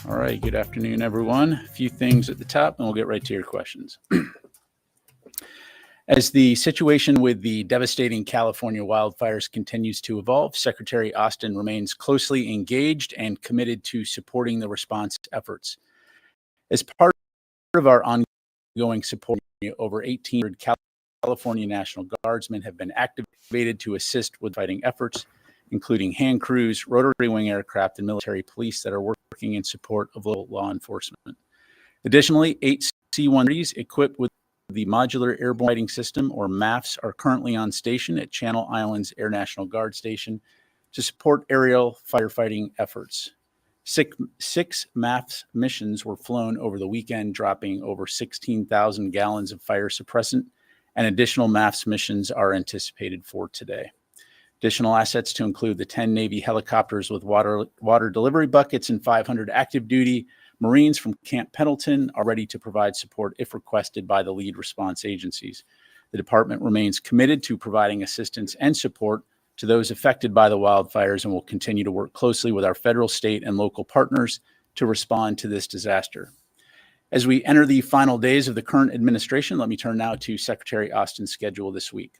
All right, good afternoon, everyone. A few things at the top, and we'll get right to your questions. As the situation with the devastating California wildfires continues to evolve, Secretary Austin remains closely engaged and committed to supporting the response efforts. As part of our ongoing support, over 1,800 California National Guardsmen have been activated to assist with fighting efforts, including hand crews, rotary wing aircraft, and military police that are working in support of local law enforcement. Additionally, 8 C-130s equipped with the Modular Airborne Fighting System, or MAFS, are currently on station at Channel Islands Air National Guard Station to support aerial firefighting efforts. Six MAFS missions were flown over the weekend, dropping over 16,000 gallons of fire suppressant, and additional MAFS missions are anticipated for today. Additional assets to include the 10 Navy helicopters with water delivery buckets and 500 active duty Marines from Camp Pendleton are ready to provide support if requested by the lead response agencies. The department remains committed to providing assistance and support to those affected by the wildfires and will continue to work closely with our federal, state, and local partners to respond to this disaster. As we enter the final days of the current administration, let me turn now to Secretary Austin's schedule this week.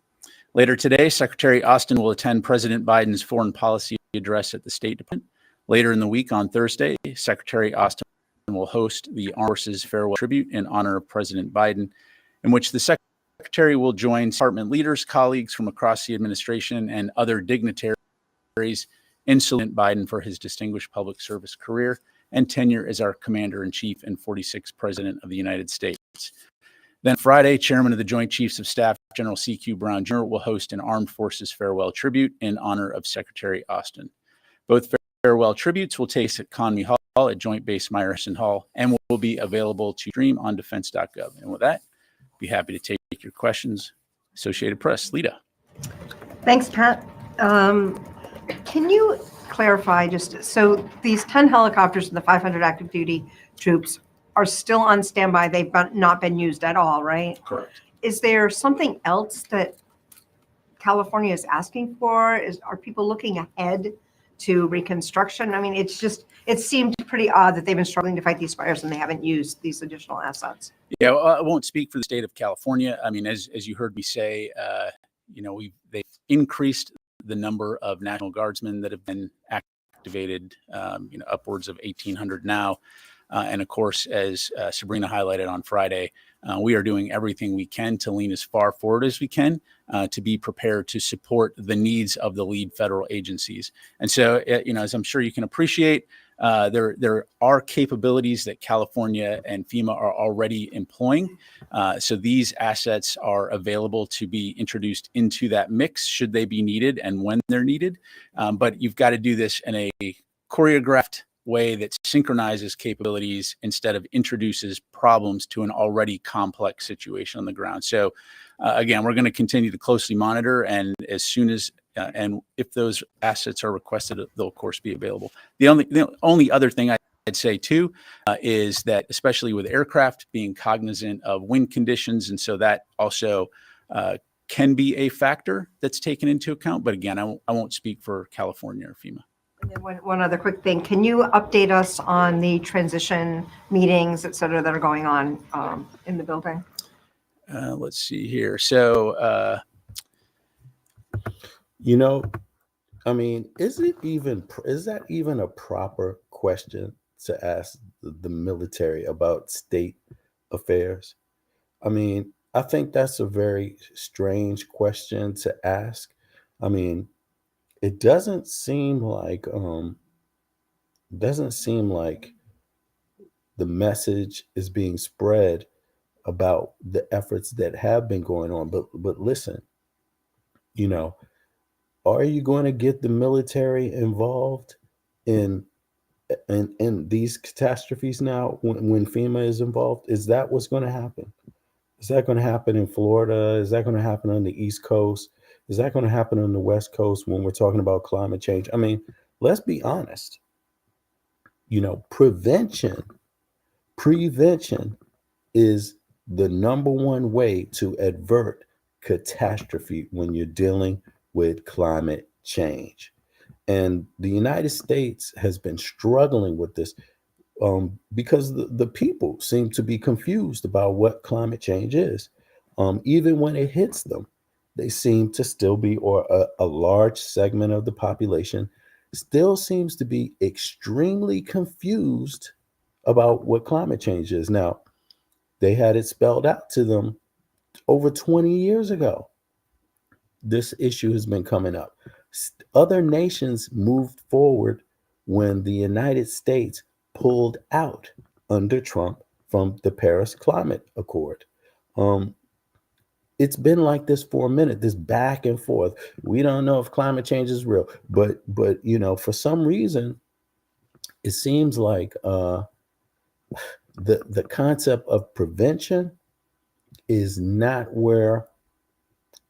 Later today, Secretary Austin will attend President Biden's foreign policy address at the State Department. Later in the week, on Thursday, Secretary Austin will host the Armed Forces Farewell Tribute in honor of President Biden, in which the Secretary will join department leaders, colleagues from across the administration, and other dignitaries in saluting Biden for his distinguished public service career and tenure as our Commander-in-Chief and 46th President of the United States. Then Friday, Chairman of the Joint Chiefs of Staff, General C.Q. Brown Jr., will host an Armed Forces Farewell Tribute in honor of Secretary Austin. Both farewell tributes will take place at Conmy Hall at Joint Base Meyerson Hall and will be available to stream on defense.gov. And with that, be happy to take your questions. Associated Press, Lita. Thanks, Pat. Can you clarify so these 10 helicopters and the 500 active duty troops are still on standby? They've not been used at all, right? Correct. Is there something else that California is asking for? Are people looking ahead to reconstruction? I mean, it seemed pretty odd that they've been struggling to fight these fires and they haven't used these additional assets. Yeah, well, I won't speak for the state of California. I mean, as you heard me say, they've increased the number of National Guardsmen that have been activated, upwards of 1,800 now. And of course, as Sabrina highlighted on Friday, we are doing everything we can to lean as far forward as we can to be prepared to support the needs of the lead federal agencies. And so, as I'm sure you can appreciate, there are capabilities that California and FEMA are already employing. So these assets are available to be introduced into that mix should they be needed and when they're needed. But you've got to do this in a choreographed way that synchronizes capabilities instead of introduces problems to an already complex situation on the ground. So again, we're going to continue to closely monitor, and as soon as and if those assets are requested, they'll of course be available. The only other thing I'd say too is that, especially with aircraft, being cognizant of wind conditions, and so that also can be a factor that's taken into account. But again, I won't speak for California or FEMA. And then one other quick thing. Can you update us on the transition meetings, et cetera, that are going on in the building? Let's see here. So, I mean, is that even a proper question to ask the military about state affairs? I mean, I think that's a very strange question to ask. I mean, it doesn't seem like the message is being spread about the efforts that have been going on. But listen, are you going to get the military involved in these catastrophes now when FEMA is involved? Is that what's going to happen? Is that going to happen in Florida? Is that going to happen on the East Coast? Is that going to happen on the West Coast when we're talking about climate change? I mean, let's be honest. Prevention is the number one way to avert catastrophe when you're dealing with climate change. And the United States has been struggling with this. because the people seem to be confused about what climate change is. Even when it hits them, they seem to still be, or a large segment of the population still seems to be extremely confused about what climate change is. Now, they had it spelled out to them over 20 years ago. This issue has been coming up. Other nations moved forward when the United States pulled out under Trump from the Paris Climate Accord. Um, it's been like this for a minute, this back and forth. We don't know if climate change is real, but for some reason, it seems like the concept of prevention is not where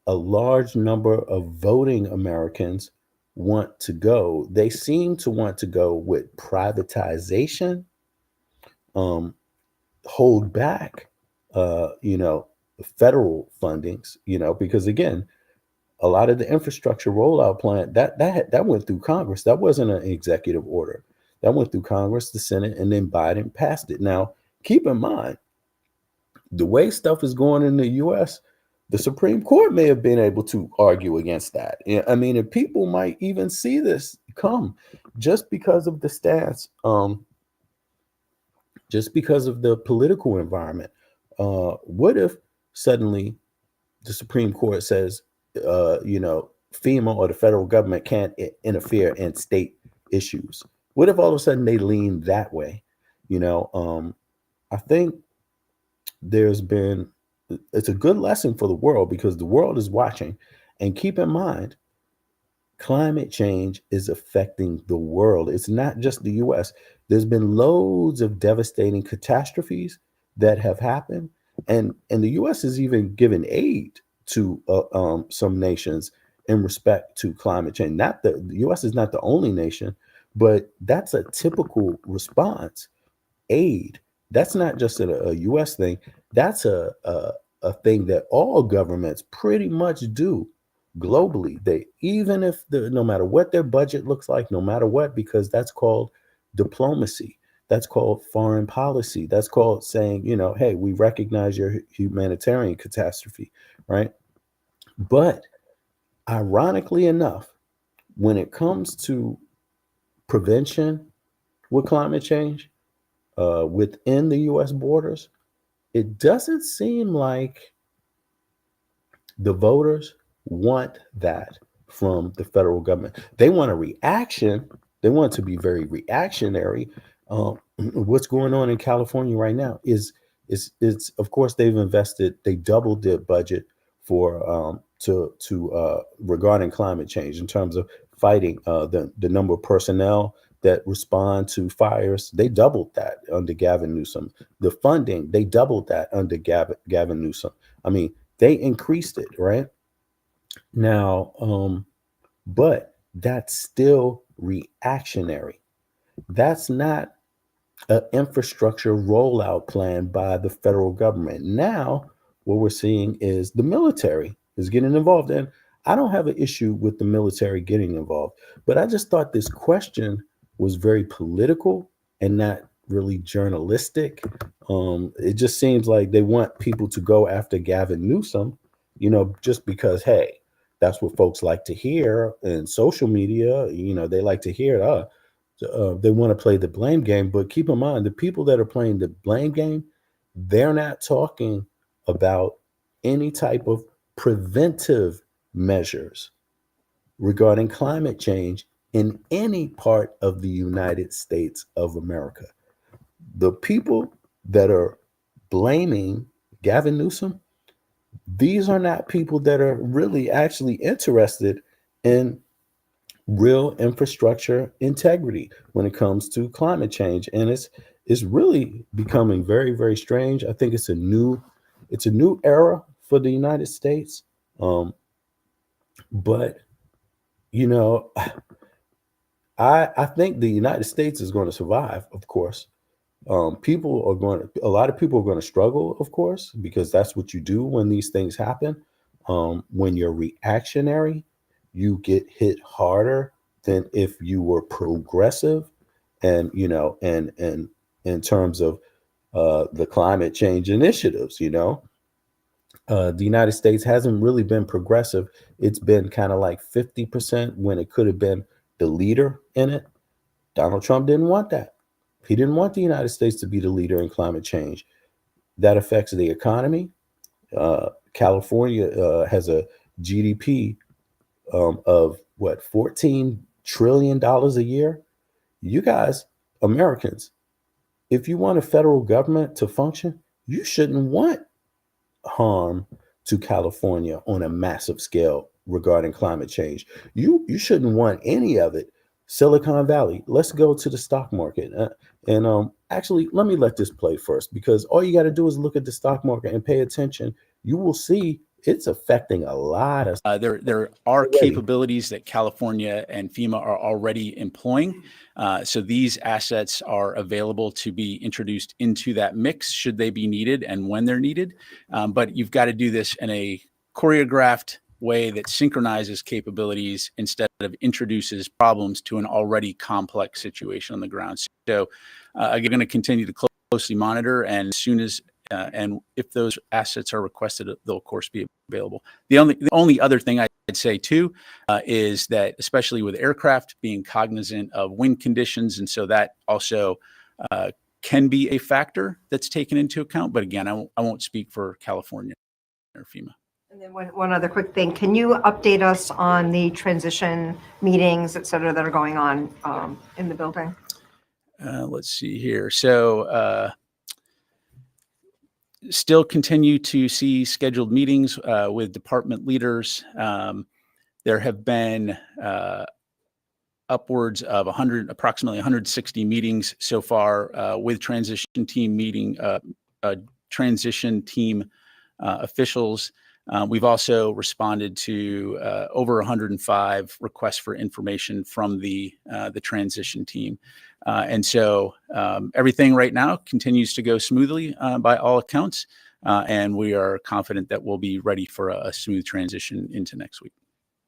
a large number of voting Americans want to go. They seem to want to go with privatization, hold back, federal fundings, because again, a lot of the infrastructure rollout plan that went through Congress. That wasn't an executive order. That went through Congress, the Senate, and then Biden passed it. Now, keep in mind, the way stuff is going in the U.S., the Supreme Court may have been able to argue against that. I mean, and people might even see this come just because of the stance, just because of the political environment. What if suddenly the Supreme Court says, FEMA or the federal government can't interfere in state issues? What if all of a sudden they lean that way? I think it's a good lesson for the world, because the world is watching. And keep in mind, climate change is affecting the world. It's not just the US. There's been loads of devastating catastrophes that have happened. And the US has even given aid to some nations in respect to climate change. Not the US is not the only nation, but that's a typical response. Aid. That's not just a US thing. That's a thing that all governments pretty much do globally. They, even if no matter what their budget looks like, no matter what, because that's called diplomacy. That's called foreign policy. That's called saying, hey, we recognize your humanitarian catastrophe, right? But ironically enough, when it comes to prevention with climate change, within the U.S. borders, it doesn't seem like the voters want that from the federal government. They want a reaction. They want to be very reactionary. What's going on in California right now is of course they doubled their budget for regarding climate change in terms of fighting the number of personnel that respond to fires. They doubled that under Gavin Newsom. The funding, they doubled that under Gavin Newsom. I mean, they increased it, right? Now, but that's still reactionary. That's not an infrastructure rollout plan by the federal government. Now, what we're seeing is the military is getting involved. And I don't have an issue with the military getting involved, but I just thought this question was very political and not really journalistic. It just seems like they want people to go after Gavin Newsom, just because, hey, that's what folks like to hear in social media. They like to hear it. They want to play the blame game. But keep in mind, the people that are playing the blame game, they're not talking about any type of preventive measures regarding climate change in any part of the United States of America. The people that are blaming Gavin Newsom, these are not people that are really actually interested in real infrastructure integrity when it comes to climate change. And it's really becoming very, very strange. I think it's a new era for the United States. But I think the United States is going to survive, of course. A lot of people are going to struggle, of course, because that's what you do when these things happen. When you're reactionary, you get hit harder than if you were progressive and in terms of the climate change initiatives. The United States hasn't really been progressive. It's been kind of like 50% when it could have been the leader in it. Donald Trump didn't want that. He didn't want the United States to be the leader in climate change. That affects the economy. California has a GDP of what, $14 trillion a year. You guys, Americans, if you want a federal government to function, you shouldn't want harm to California on a massive scale regarding climate change. You shouldn't want any of it. Silicon Valley, let's go to the stock market. Actually, let me let this play first, because all you got to do is look at the stock market and pay attention. You will see it's affecting a lot of there are capabilities that California and FEMA are already employing. So these assets are available to be introduced into that mix should they be needed and when they're needed. But you've got to do this in a choreographed way that synchronizes capabilities instead of introduces problems to an already complex situation on the ground. So I'm going to continue to closely monitor, and as soon as and if those assets are requested, they'll of course be available. The only other thing I'd say too is that, especially with aircraft, being cognizant of wind conditions, and so that also can be a factor that's taken into account. But again, I won't speak for California or FEMA. And then one other quick thing, can you update us on the transition meetings, et cetera, that are going on in the building? Let's see here. So still continue to see scheduled meetings with department leaders. There have been upwards of approximately 160 meetings so far with transition team officials. We've also responded to over 105 requests for information from the transition team. And so everything right now continues to go smoothly by all accounts. And we are confident that we'll be ready for a smooth transition into next week.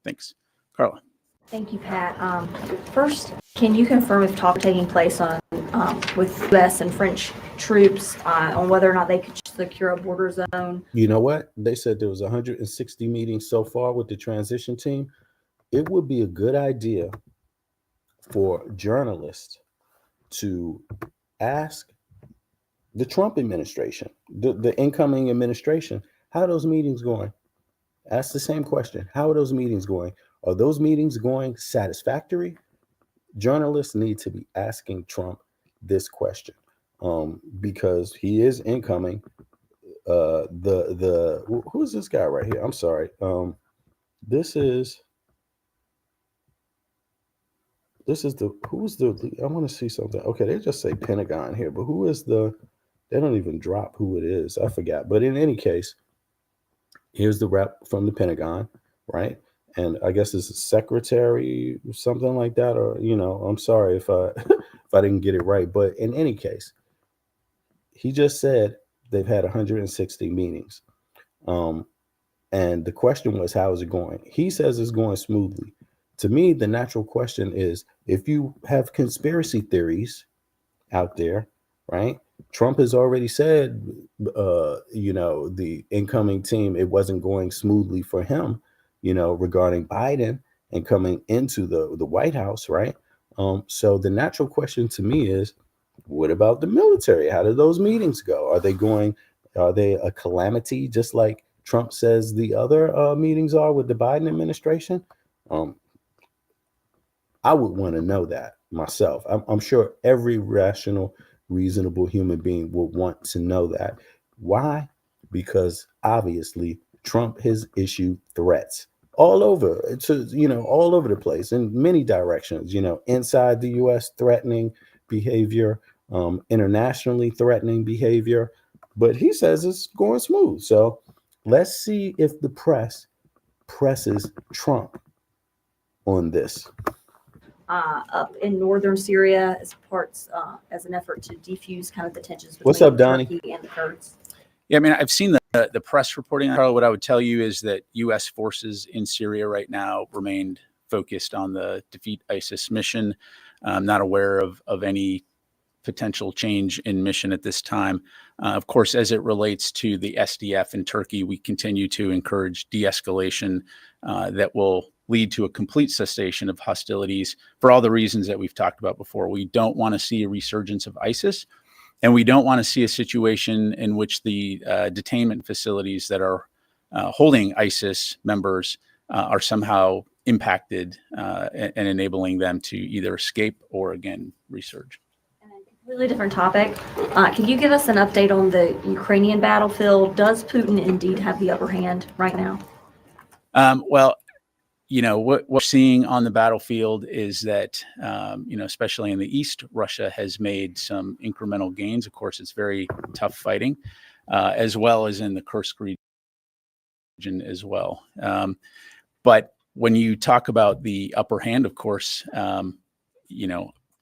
Thanks. Carla. Thank you, Pat. First, can you confirm if talks are taking place on with U.S. and French troops on whether or not they could secure a border zone? You know what? They said there was 160 meetings so far with the transition team. It would be a good idea for journalists to ask the Trump administration, the incoming administration, how are those meetings going? Ask the same question. How are those meetings going? Are those meetings going satisfactory? Journalists need to be asking Trump this question because he is incoming. Who's this guy right here? I'm sorry. This is I want to see something. Okay, they just say Pentagon here, but they don't even drop who it is. I forgot. But in any case, here's the rep from the Pentagon, right? And I guess it's a secretary, something like that, or I'm sorry if I if I didn't get it right. But in any case, he just said they've had 160 meetings. And the question was, how is it going? He says it's going smoothly. To me, the natural question is, if you have conspiracy theories out there, right? Trump has already said, the incoming team, it wasn't going smoothly for him, regarding Biden and coming into the White House, right? So the natural question to me is, what about the military? How did those meetings go? Are they a calamity, just like Trump says the other meetings are with the Biden administration? I would want to know that myself. I'm sure every rational, reasonable human being would want to know that. Why? Because obviously Trump has issued threats all over, all over the place in many directions, inside the U.S. threatening behavior, internationally threatening behavior, but he says it's going smooth. So let's see if the press presses Trump on this. Up in northern Syria as an effort to defuse kind of the tensions between What's up, Donnie? Turkey and the Kurds. Yeah, I mean, I've seen the press reporting. Carl, what I would tell you is that U.S. forces in Syria right now remained focused on the defeat ISIS mission. I'm not aware of any potential change in mission at this time. Of course, as it relates to the SDF in Turkey, we continue to encourage de-escalation that will lead to a complete cessation of hostilities for all the reasons that we've talked about before. We don't want to see a resurgence of ISIS, and we don't want to see a situation in which the detainment facilities that are holding ISIS members are somehow impacted and enabling them to either escape or, again, resurge. Completely different topic. Can you give us an update on the Ukrainian battlefield? Does Putin indeed have the upper hand right now? Well, what we're seeing on the battlefield is that, especially in the East, Russia has made some incremental gains. Of course, it's very tough fighting, as well as in the Kursk region as well. But when you talk about the upper hand, of course,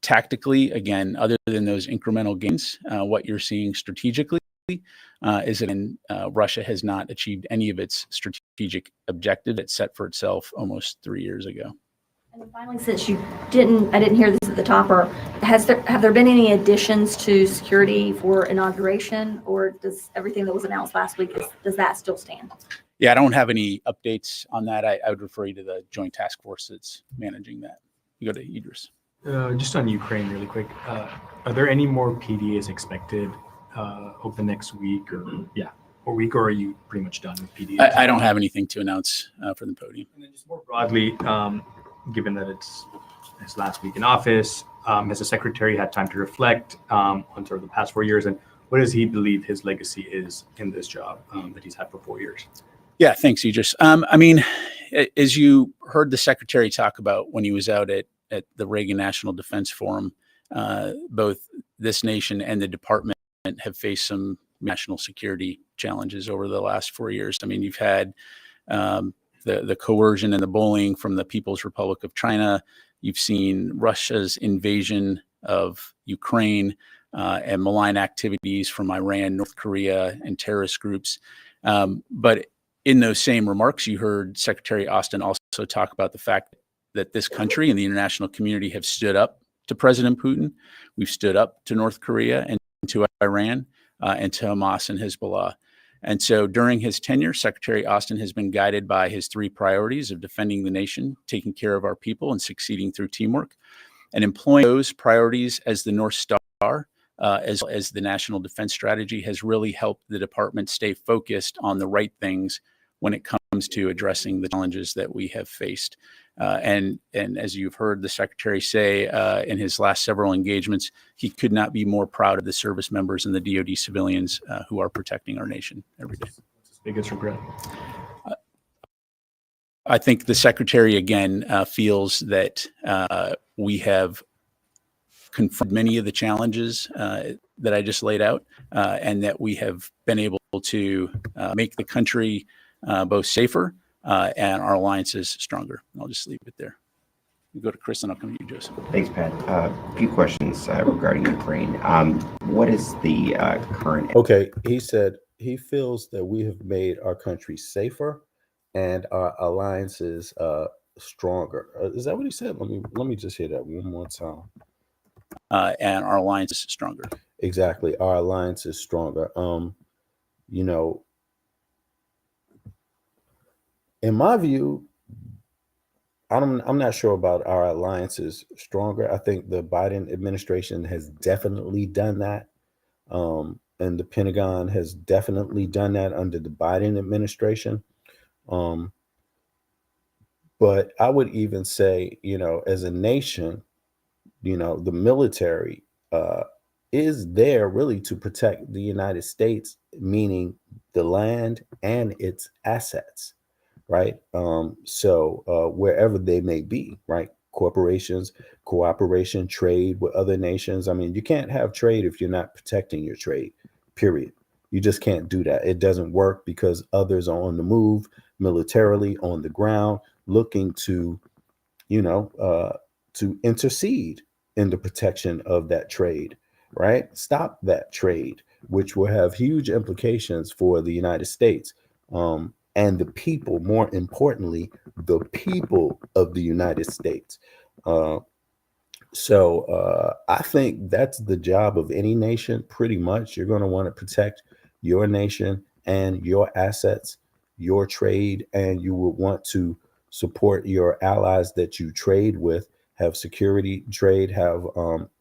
tactically, again, other than those incremental gains, what you're seeing strategically is that Russia has not achieved any of its strategic objectives it set for itself almost 3 years ago. And then finally, since I didn't hear this at the top, or have there been any additions to security for inauguration, or does everything that was announced last week, does that still stand? Yeah, I don't have any updates on that. I would refer you to the joint task force that's managing that. You go to Idris. Just on Ukraine really quick, are there any more PDAs expected over the next week or are you pretty much done with PDAs? I don't have anything to announce from the podium. And then just more broadly, given that it's his last week in office, has the secretary had time to reflect on sort of the past 4 years, and what does he believe his legacy is in this job that he's had for 4 years? Yeah, thanks, Idris. I mean, as you heard the secretary talk about when he was out at the Reagan National Defense Forum, both this nation and the department have faced some national security challenges over the last 4 years. I mean, you've had the coercion and the bullying from the People's Republic of China. You've seen Russia's invasion of Ukraine and malign activities from Iran, North Korea, and terrorist groups. But in those same remarks, you heard Secretary Austin also talk about the fact that this country and the international community have stood up to President Putin. We've stood up to North Korea and to Iran and to Hamas and Hezbollah. And so during his tenure, Secretary Austin has been guided by his 3 priorities of defending the nation, taking care of our people, and succeeding through teamwork. And employing those priorities as the North Star, as well as the National Defense Strategy, has really helped the department stay focused on the right things when it comes to addressing the challenges that we have faced. And as you've heard the secretary say in his last several engagements, he could not be more proud of the service members and the DoD civilians who are protecting our nation every day. What's his biggest regret? I think the secretary, again, feels that we have confronted many of the challenges that I just laid out, and that we have been able to make the country both safer and our alliances stronger. And I'll just leave it there. You go to Chris, and I'll come to you, Joseph. Thanks, Pat. A few questions regarding Ukraine. What is the current? Okay, he said he feels that we have made our country safer and our alliances stronger. Is that what he said? Let me just hear that one more time. And our alliance is stronger. Exactly, our alliance is stronger. In my view, I'm not sure about our alliances stronger. I think the Biden administration has definitely done that, and the Pentagon has definitely done that under the Biden administration. But I would even say, as a nation, the military is there really to protect the United States, meaning the land and its assets, right? So wherever they may be, right? Corporations, cooperation, trade with other nations. I mean, you can't have trade if you're not protecting your trade, period. You just can't do that. It doesn't work because others are on the move militarily on the ground, looking to, to intercede in the protection of that trade, right? Stop that trade, which will have huge implications for the United States and the people, more importantly, the people of the United States. So I think that's the job of any nation. Pretty much, you're going to want to protect your nation and your assets, your trade, and you will want to support your allies that you trade with, have security trade, have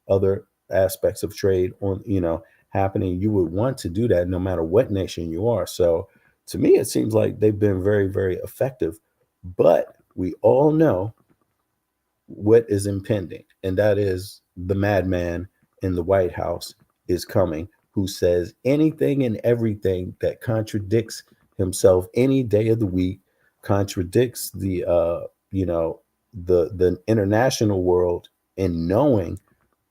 other aspects of trade on, happening. You would want to do that no matter what nation you are. So to me, it seems like they've been very, very effective. But we all know what is impending, and that is the madman in the White House is coming, who says anything and everything that contradicts himself any day of the week, contradicts the the international world in knowing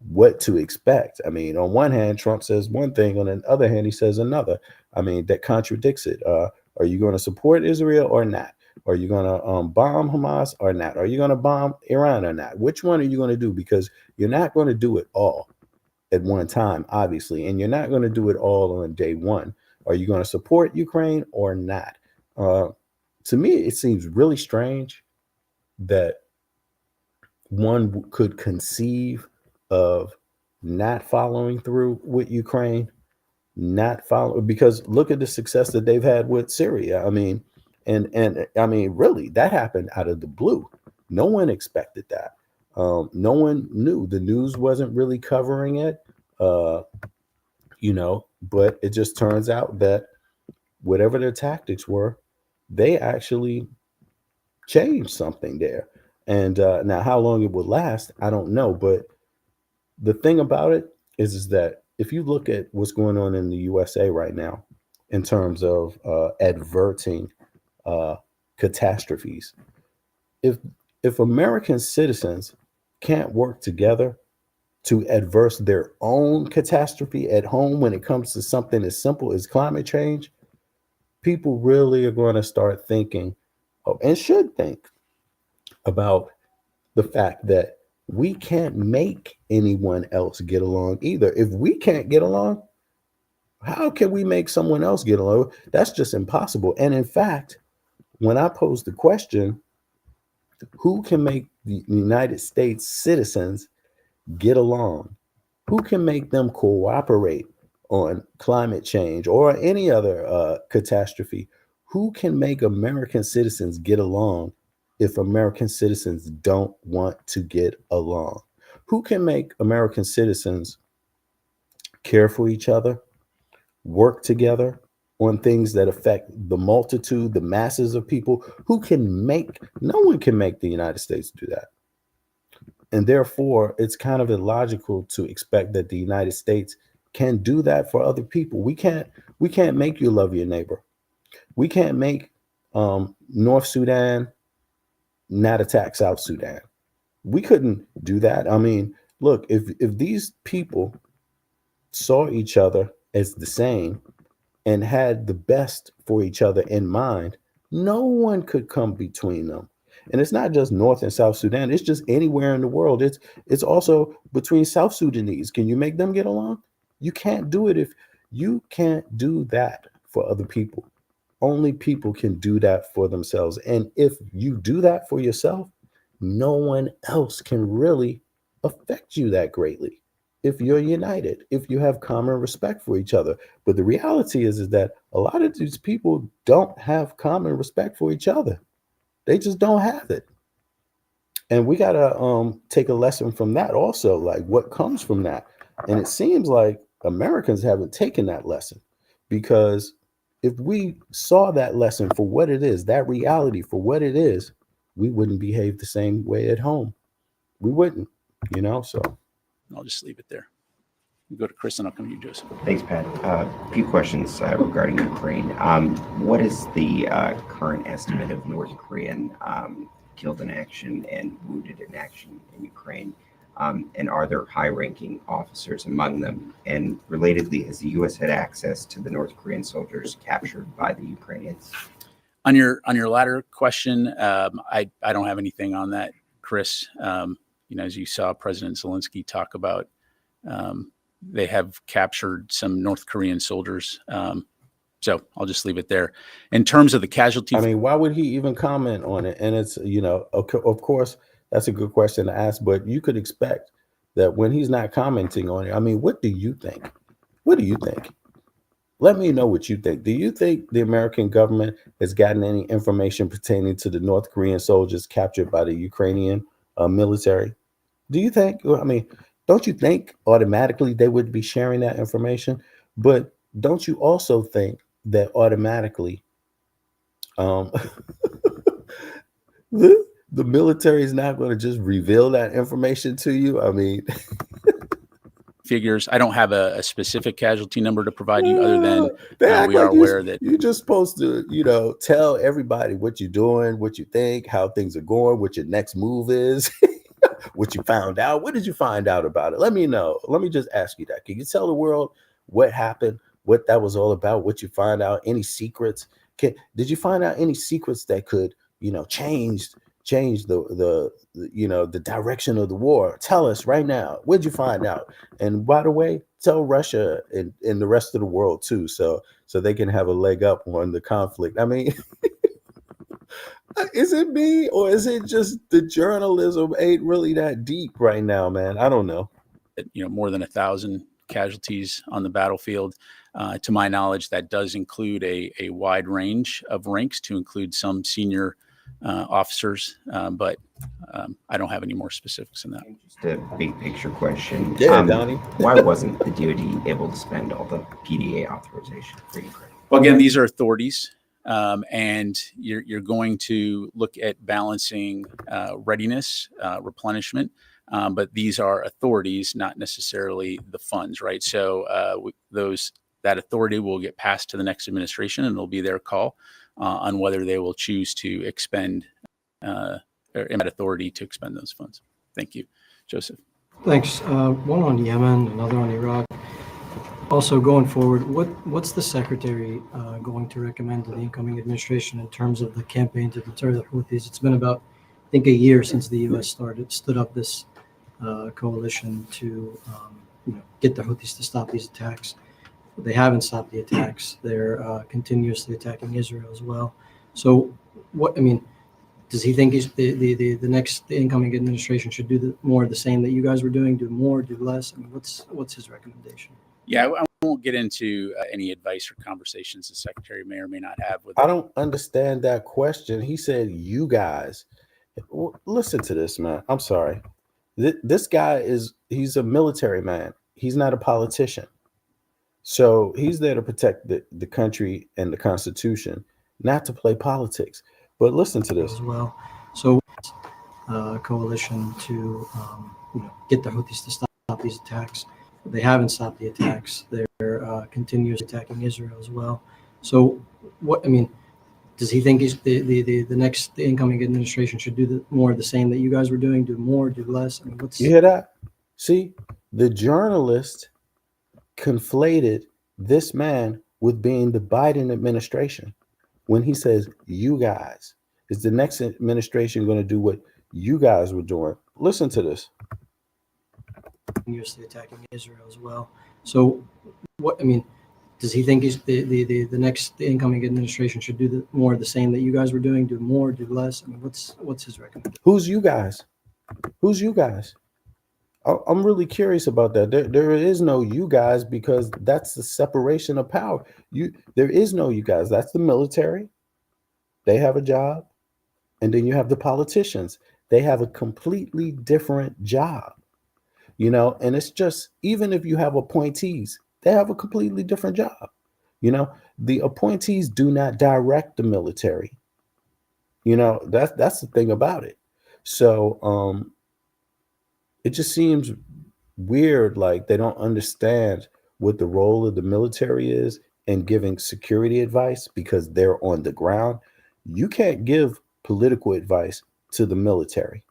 what to expect. I mean, on one hand, Trump says one thing, on the other hand, he says another. I mean, that contradicts it. Are you going to support Israel or not? Are you going to bomb Hamas or not? Are you going to bomb Iran or not? Which one are you going to do? Because you're not going to do it all at one time, obviously, and you're not going to do it all on day one. Are you going to support Ukraine or not? To me, it seems really strange that one could conceive of not following through with Ukraine, not follow, because look at the success that they've had with Syria. I mean, and I mean, really, that happened out of the blue. No one expected that. No one knew. The news wasn't really covering it, but it just turns out that whatever their tactics were, they actually changed something there. And now how long it would last, I don't know. But the thing about it is that if you look at what's going on in the USA right now in terms of averting catastrophes, if American citizens can't work together to adverse their own catastrophe at home when it comes to something as simple as climate change, people really are going to start thinking, and should think about the fact that we can't make anyone else get along either. If we can't get along, how can we make someone else get along? That's just impossible. And in fact, when I posed the question, who can make the United States citizens get along? Who can make them cooperate on climate change or any other catastrophe? Who can make American citizens get along if American citizens don't want to get along? Who can make American citizens care for each other, work together on things that affect the multitude, the masses of people? Who can make? No one can make the United States do that. And therefore, it's kind of illogical to expect that the United States can do that for other people. We can't make you love your neighbor. We can't make North Sudan not attack South Sudan. We couldn't do that. I mean, look, if these people saw each other as the same and had the best for each other in mind, no one could come between them. And it's not just North and South Sudan. It's just anywhere in the world. It's also between South Sudanese. Can you make them get along? You can't do it. If you can't do that for other people, only people can do that for themselves. And if you do that for yourself, no one else can really affect you that greatly. If you're united, if you have common respect for each other. But the reality is that a lot of these people don't have common respect for each other. They just don't have it. And we got to take a lesson from that also, like what comes from that. And it seems like Americans haven't taken that lesson, because if we saw that lesson for what it is, that reality for what it is, we wouldn't behave the same way at home. We wouldn't, so. I'll just leave it there. You go to Chris and I'll come to you, Joseph. Thanks, Pat. A few questions regarding Ukraine. What is the current estimate of North Korean killed in action and wounded in action in Ukraine? And are there high-ranking officers among them? And relatedly, has the U.S. had access to the North Korean soldiers captured by the Ukrainians? On your latter question, I don't have anything on that, Chris. As you saw President Zelensky talk about, they have captured some North Korean soldiers. So I'll just leave it there. In terms of the casualty, I mean, why would he even comment on it? And it's, of course, that's a good question to ask, but you could expect that when he's not commenting on it, I mean, what do you think? What do you think? Let me know what you think. Do you think the American government has gotten any information pertaining to the North Korean soldiers captured by the Ukrainian military? Do you think, I mean, don't you think automatically they would be sharing that information? But don't you also think that automatically um, the military is not going to just reveal that information to you? I mean, figures. I don't have a specific casualty number to provide you other than they act we are like aware that you're just supposed to, you know, tell everybody what you're doing, what you think, how things are going, what your next move is, what you found out. What did you find out about it? Let me know. Let me just ask you that. Can you tell the world what happened, what that was all about, what you find out, any secrets? Did you find out any secrets that could, you know, change the you know, the direction of the war? Tell us right now. What'd you find out? And by the way, tell Russia and the rest of the world too, so they can have a leg up on the conflict. I mean, is it me or is it just the journalism ain't really that deep right now, man? I don't know. you know, more than 1,000 casualties on the battlefield. To my knowledge, that does include a wide range of ranks, to include some senior officers, but I don't have any more specifics than that. Just a big picture question. Yeah, Donnie. Why wasn't the DoD able to spend all the PDA authorization for Ukraine? Well, again, these are authorities, and you're going to look at balancing readiness, replenishment, but these are authorities, not necessarily the funds, right? So that authority will get passed to the next administration, and it'll be their call on whether they will choose to expend or that authority to expend those funds. Thank you, Joseph. Thanks. One on Yemen, another on Iraq. Also, going forward, what's the secretary going to recommend to the incoming administration in terms of the campaign to deter the Houthis? It's been about, I think, a year since the U.S. stood up this coalition to get the Houthis to stop these attacks. They haven't stopped the attacks. They're continuously attacking Israel as well. So, does he think the next incoming administration should do more of the same that you guys were doing? Do more? Do less? I mean, what's his recommendation? Yeah, I won't get into any advice or conversations the secretary may or may not have with. I don't understand that question. He said, "You guys." Listen to this, man. I'm sorry. This guy he's a military man. He's not a politician. So he's there to protect the country and the Constitution, not to play politics. But listen to this As well. So, coalition to get the Houthis to stop these attacks. They haven't stopped the attacks. They're continuously attacking Israel as well. So, does he think the next incoming administration should do more of the same that you guys were doing? Do more? Do less? I mean, you hear that? See, the journalist conflated this man with being the Biden administration. When he says, "You guys," is the next administration going to do what you guys were doing? Listen to this. Continuously attacking Israel as well. So, does he think the next incoming administration should do more of the same that you guys were doing? Do more? Do less? I mean, what's his recommendation? Who's you guys? Who's you guys? I'm really curious about that. There is no you guys, because that's the separation of power. There is no you guys. That's the military. They have a job. And then you have the politicians. They have a completely different job. And it's just, even if you have appointees, they have a completely different job. The appointees do not direct the military. That's the thing about it. So, it just seems weird, like they don't understand what the role of the military is in giving security advice, because they're on the ground. You can't give political advice to the military,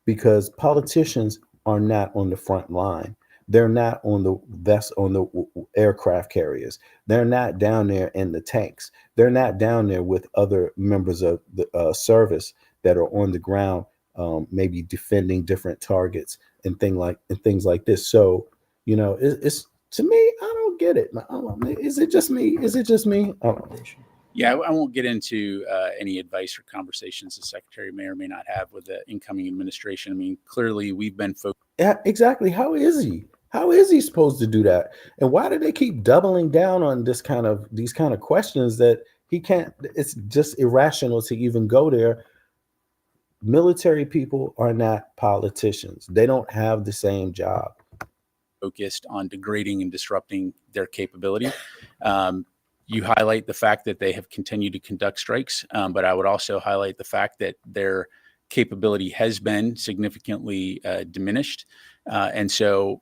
because politicians are not on the front line. They're not on the aircraft carriers. They're not down there in the tanks. They're not down there with other members of the service that are on the ground, maybe defending different targets and things like this. So, it's to me, I don't get it. Is it just me? Is it just me? Yeah, I won't get into any advice or conversations the secretary may or may not have with the incoming administration. I mean, clearly we've been focused Yeah, exactly. How is he? How is he supposed to do that? And why do they keep doubling down on these kind of questions that he can't? It's just irrational to even go there. Military people are not politicians. They don't have the same job. Focused on degrading and disrupting their capability. You highlight the fact that they have continued to conduct strikes, but I would also highlight the fact that their capability has been significantly diminished. And so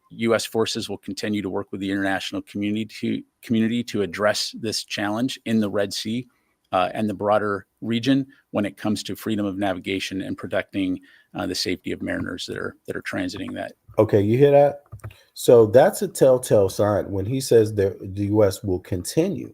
U.S. forces will continue to work with the international community to address this challenge in the Red Sea and the broader region when it comes to freedom of navigation and protecting the safety of mariners that are transiting that. Okay, you hear that? So that's a telltale sign when he says the U.S. will continue,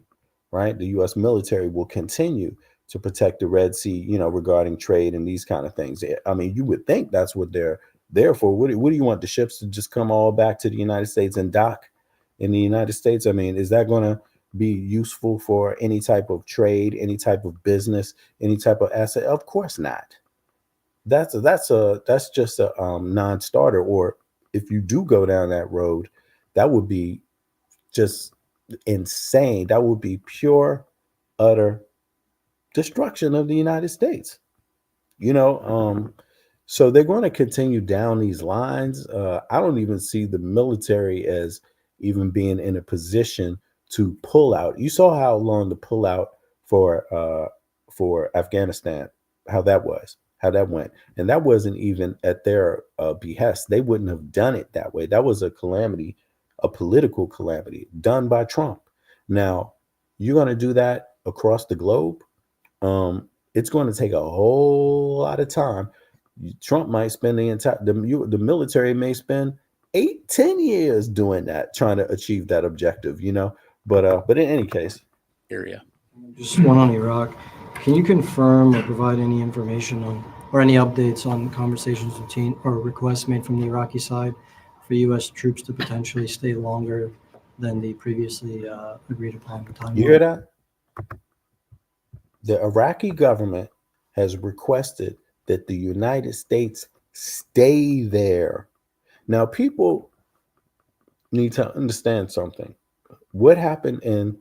right? The U.S. military will continue to protect the Red Sea, regarding trade and these kind of things. I mean, you would think that's what they're there for. What do you want the ships to just come all back to the United States and dock in the United States? I mean, is that going to be useful for any type of trade, any type of business, any type of asset? Of course not. That's just a non-starter. Or if you do go down that road, that would be just insane. That would be pure, utter destruction of the United States. So they're going to continue down these lines. I don't even see the military as even being in a position to pull out. You saw how long the pull out for Afghanistan, how that went, and that wasn't even at their behest. They wouldn't have done it that way. That was a calamity, a political calamity done by Trump. Now you're going to do that across the globe. It's going to take a whole lot of time. Trump might spend the military may spend 8-10 years doing that, trying to achieve that objective, but in any case. Area. Just one on Iraq. Can you confirm or provide any information on, or any updates on conversations between or requests made from the Iraqi side for U.S. troops to potentially stay longer than the previously agreed upon timeline? You hear that? The Iraqi government has requested that the United States stay there. Now, people need to understand something. What happened in,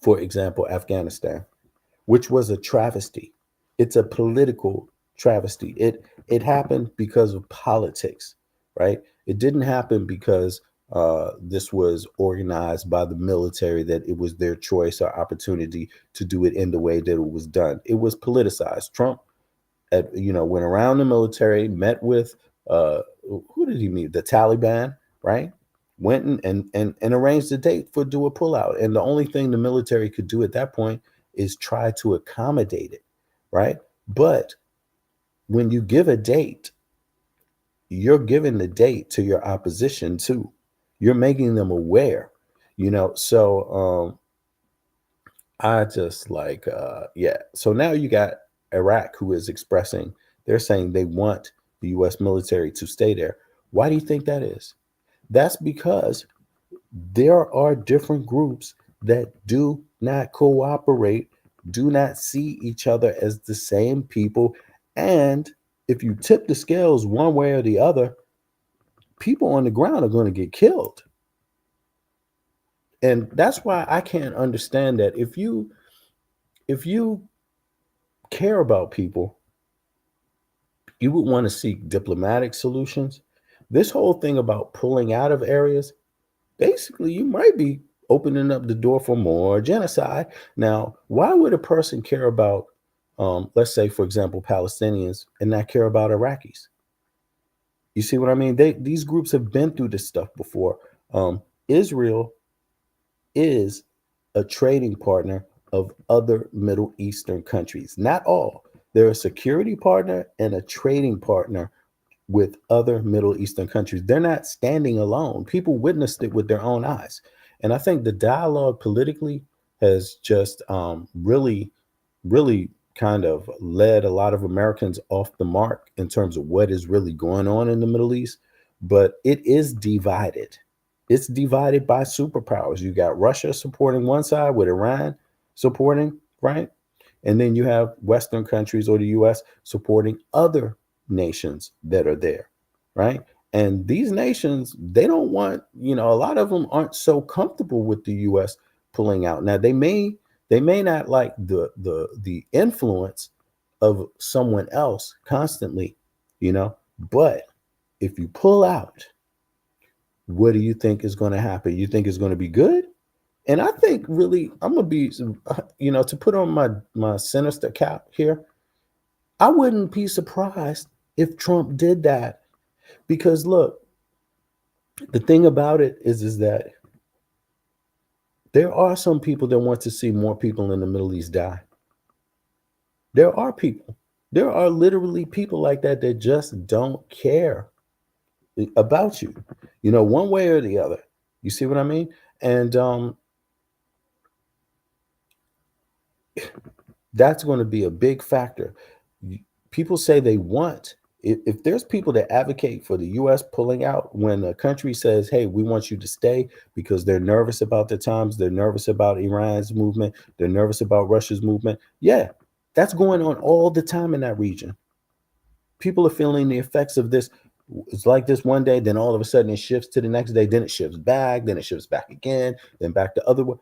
for example, Afghanistan, which was a travesty. It's a political travesty. It happened because of politics, right? It didn't happen because this was organized by the military, that it was their choice or opportunity to do it in the way that it was done. It was politicized. Trump, went around the military, met with who did he meet? The Taliban, right? Went and arranged a date for do a pullout. And the only thing the military could do at that point is try to accommodate it, right? But when you give a date, you're giving the date to your opposition too. You're making them aware, so I just so now you got Iraq, who is expressing, they're saying they want the U.S. military to stay there. Why do you think that is? That's because there are different groups that do not cooperate, do not see each other as the same people. And if you tip the scales one way or the other, people on the ground are going to get killed. And that's why I can't understand that. If you care about people, you would want to seek diplomatic solutions. This whole thing about pulling out of areas, basically, you might be opening up the door for more genocide. Now, why would a person care about, let's say, for example, Palestinians and not care about Iraqis? You see what I mean? These groups have been through this stuff before. Israel is a trading partner of other Middle Eastern countries. Not all. They're a security partner and a trading partner with other Middle Eastern countries. They're not standing alone. People witnessed it with their own eyes. And I think the dialogue politically has just really, really kind of led a lot of Americans off the mark in terms of what is really going on in the Middle East. But it is divided. It's divided by superpowers. You got Russia supporting one side with Iran supporting, right? And then you have Western countries or the U.S. supporting other nations that are there. right? And these nations, they don't want, a lot of them aren't so comfortable with the U.S. pulling out. Now they may not like the influence of someone else constantly, but if you pull out, what do you think is going to happen? You think it's going to be good? And I think really, I'm gonna be, to put on my sinister cap here, I wouldn't be surprised if Trump did that, because look, the thing about it is that there are some people that want to see more people in the Middle East die. There are people. There are literally people like that that just don't care about you, one way or the other. You see what I mean? And that's going to be a big factor. People say they want, if there's people that advocate for the U.S. pulling out when a country says, hey, we want you to stay because they're nervous about the times, they're nervous about Iran's movement, they're nervous about Russia's movement. Yeah, that's going on all the time in that region. People are feeling the effects of this. It's like this one day, then all of a sudden it shifts to the next day, then it shifts back, then it shifts back again, then back the other way.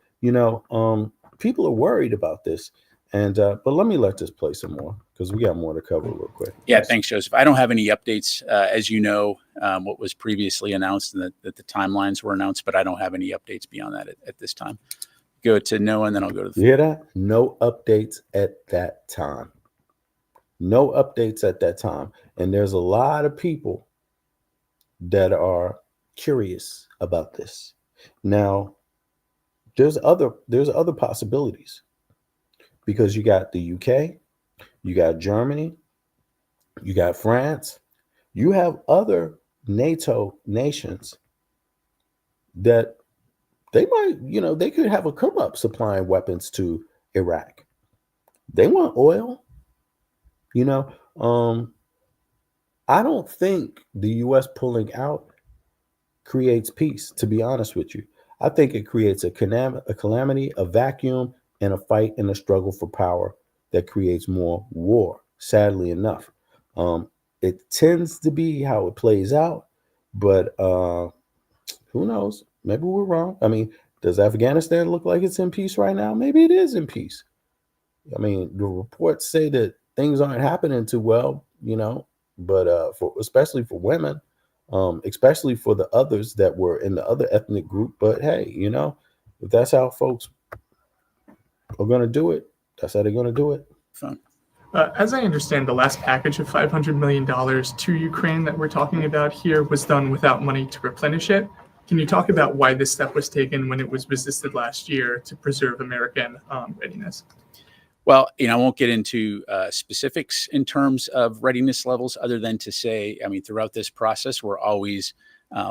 People are worried about this. And but let me let this play some more because we got more to cover real quick. Yeah, thanks, Joseph. I don't have any updates. As you know, what was previously announced and that the timelines were announced, but I don't have any updates beyond that at this time. Go to Noah, and then I'll go to the. You hear that? No updates at that time. No updates at that time. And there's a lot of people that are curious about this. Now, there's other possibilities, because you got the UK, you got Germany, you got France, you have other NATO nations that they might, they could have a come up supplying weapons to Iraq. They want oil. I don't think the U.S. pulling out creates peace, to be honest with you. I think it creates a calamity, a vacuum, and a fight and a struggle for power that creates more war, sadly enough. It tends to be how it plays out, but who knows? Maybe we're wrong. I mean, does Afghanistan look like it's in peace right now? Maybe it is in peace. I mean, the reports say that things aren't happening too well, but especially for women, especially for the others that were in the other ethnic group. But hey, if that's how folks are going to do it, that's how they're going to do it. Fine. As I understand, the last package of $500 million to Ukraine that we're talking about here was done without money to replenish it. Can you talk about why this step was taken when it was resisted last year to preserve American readiness? Well, I won't get into specifics in terms of readiness levels, other than to say, throughout this process, we're always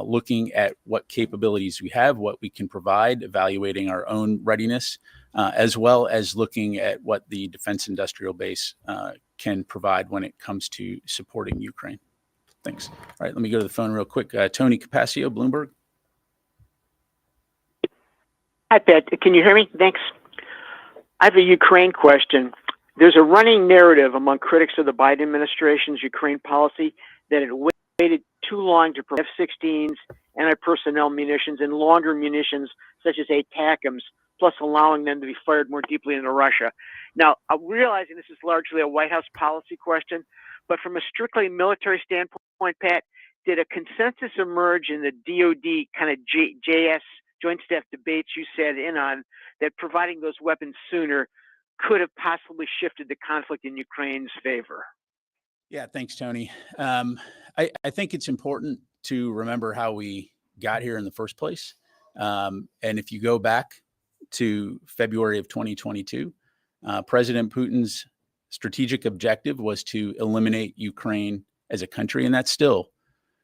looking at what capabilities we have, what we can provide, evaluating our own readiness, as well as looking at what the defense industrial base can provide when it comes to supporting Ukraine. Thanks. All right, let me go to the phone real quick. Tony Capaccio, Bloomberg. Hi, Pat. Can you hear me? Thanks. I have a Ukraine question. There's a running narrative among critics of the Biden administration's Ukraine policy that it waited too long to provide F-16s, anti-personnel munitions, and longer munitions such as ATACMS, plus allowing them to be fired more deeply into Russia. Now, I'm realizing this is largely a White House policy question, but from a strictly military standpoint, Pat, did a consensus emerge in the DoD kind of JS Joint Staff debates you sat in on that providing those weapons sooner could have possibly shifted the conflict in Ukraine's favor? Yeah, thanks, Tony. I think it's important to remember how we got here in the first place. And if you go back to February of 2022, President Putin's strategic objective was to eliminate Ukraine as a country, and that's still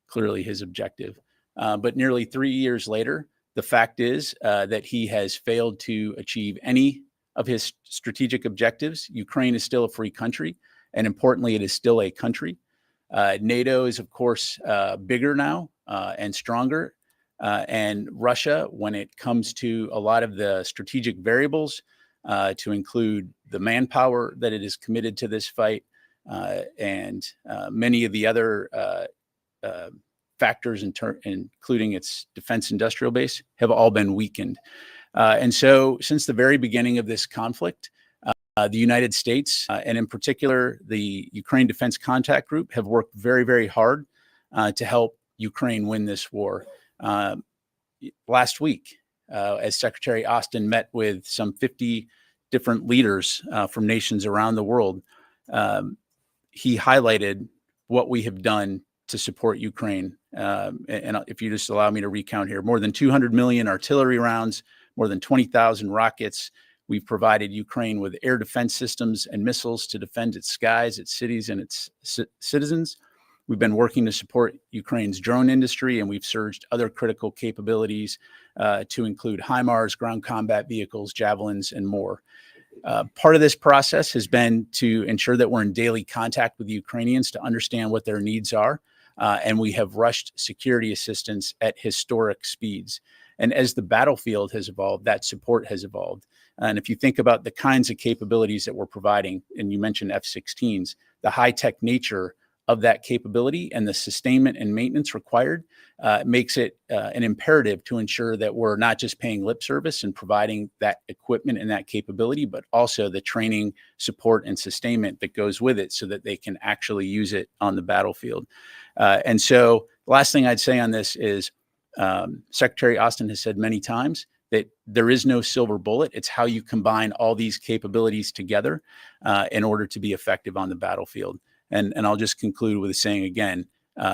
clearly his objective. But nearly 3 years later, the fact is that he has failed to achieve any of his strategic objectives. Ukraine is still a free country, and importantly, it is still a country. NATO is, of course, bigger now and stronger. And Russia, when it comes to a lot of the strategic variables, to include the manpower that it is committed to this fight, and many of the other factors, including its defense industrial base, have all been weakened. And so since the very beginning of this conflict, the United States, and in particular, the Ukraine Defense Contact Group, have worked very, very hard to help Ukraine win this war. Last week, as Secretary Austin met with some 50 different leaders from nations around the world, he highlighted what we have done to support Ukraine. And if you just allow me to recount here, more than 200 million artillery rounds, more than 20,000 rockets. We've provided Ukraine with air defense systems and missiles to defend its skies, its cities, and its citizens. We've been working to support Ukraine's drone industry, and we've surged other critical capabilities to include HIMARS, ground combat vehicles, javelins, and more. Part of this process has been to ensure that we're in daily contact with the Ukrainians to understand what their needs are, and we have rushed security assistance at historic speeds. And as the battlefield has evolved, that support has evolved. And if you think about the kinds of capabilities that we're providing, and you mentioned F-16s, the high-tech nature of that capability and the sustainment and maintenance required makes it an imperative to ensure that we're not just paying lip service and providing that equipment and that capability, but also the training, support, and sustainment that goes with it so that they can actually use it on the battlefield. And so the last thing I'd say on this is Secretary Austin has said many times that there is no silver bullet. It's how you combine all these capabilities together in order to be effective on the battlefield. And I'll just conclude with saying again,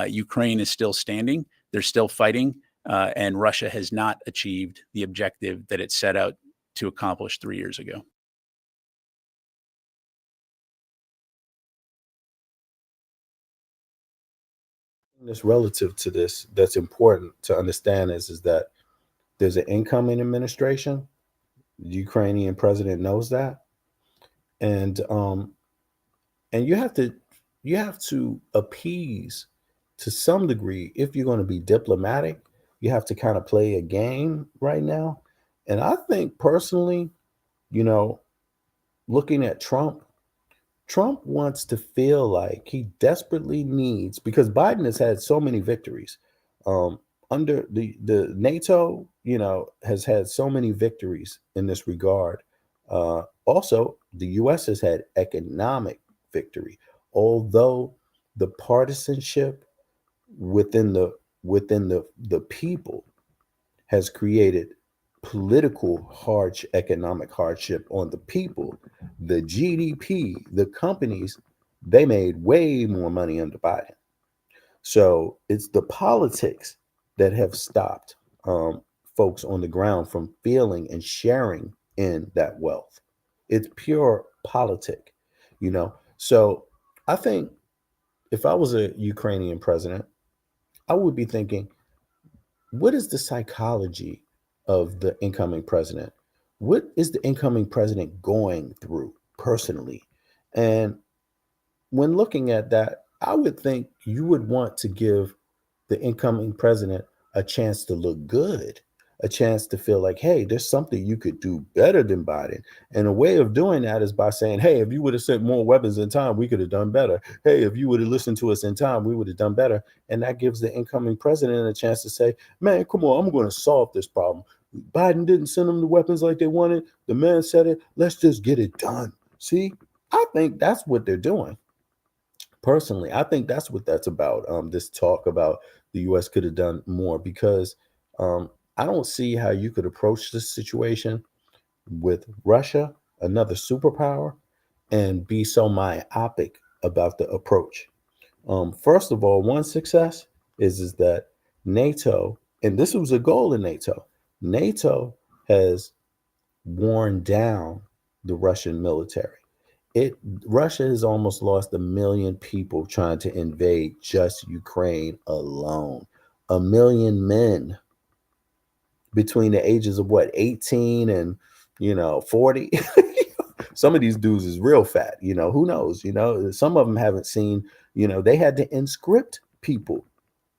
Ukraine is still standing. They're still fighting. And Russia has not achieved the objective that it set out to accomplish 3 years ago. That's relative to this that's important to understand is that there's an incoming administration. The Ukrainian president knows that. And you have to appease to some degree. If you're going to be diplomatic, you have to kind of play a game right now. And I think personally, looking at Trump wants to feel like he desperately needs, because Biden has had so many victories under the NATO, has had so many victories in this regard. Also, the U.S. has had economic victory, although the partisanship within the people has created political economic hardship on the people. The GDP, the companies, they made way more money under Biden. So it's the politics that have stopped folks on the ground from feeling and sharing in that wealth. It's pure politic, So I think if I was a Ukrainian president, I would be thinking, what is the psychology of the incoming president? What is the incoming president going through personally? And when looking at that, I would think you would want to give the incoming president a chance to look good, a chance to feel like, hey, there's something you could do better than Biden. And a way of doing that is by saying, hey, if you would have sent more weapons in time, we could have done better. Hey, if you would have listened to us in time, we would have done better. And that gives the incoming president a chance to say, man, come on, I'm going to solve this problem. Biden didn't send them the weapons like they wanted. The man said it. Let's just get it done. See, I think that's what they're doing. Personally, I think that's what that's about. This talk about the U.S. could have done more, because I don't see how you could approach this situation with Russia, another superpower, and be so myopic about the approach. First of all, one success is that NATO, and this was a goal in NATO has worn down the Russian military. Russia has almost lost 1 million people trying to invade just Ukraine alone. 1 million men between the ages of 18 and 40. Some of these dudes is real fat. Who knows? Some of them haven't seen. They had to inscript people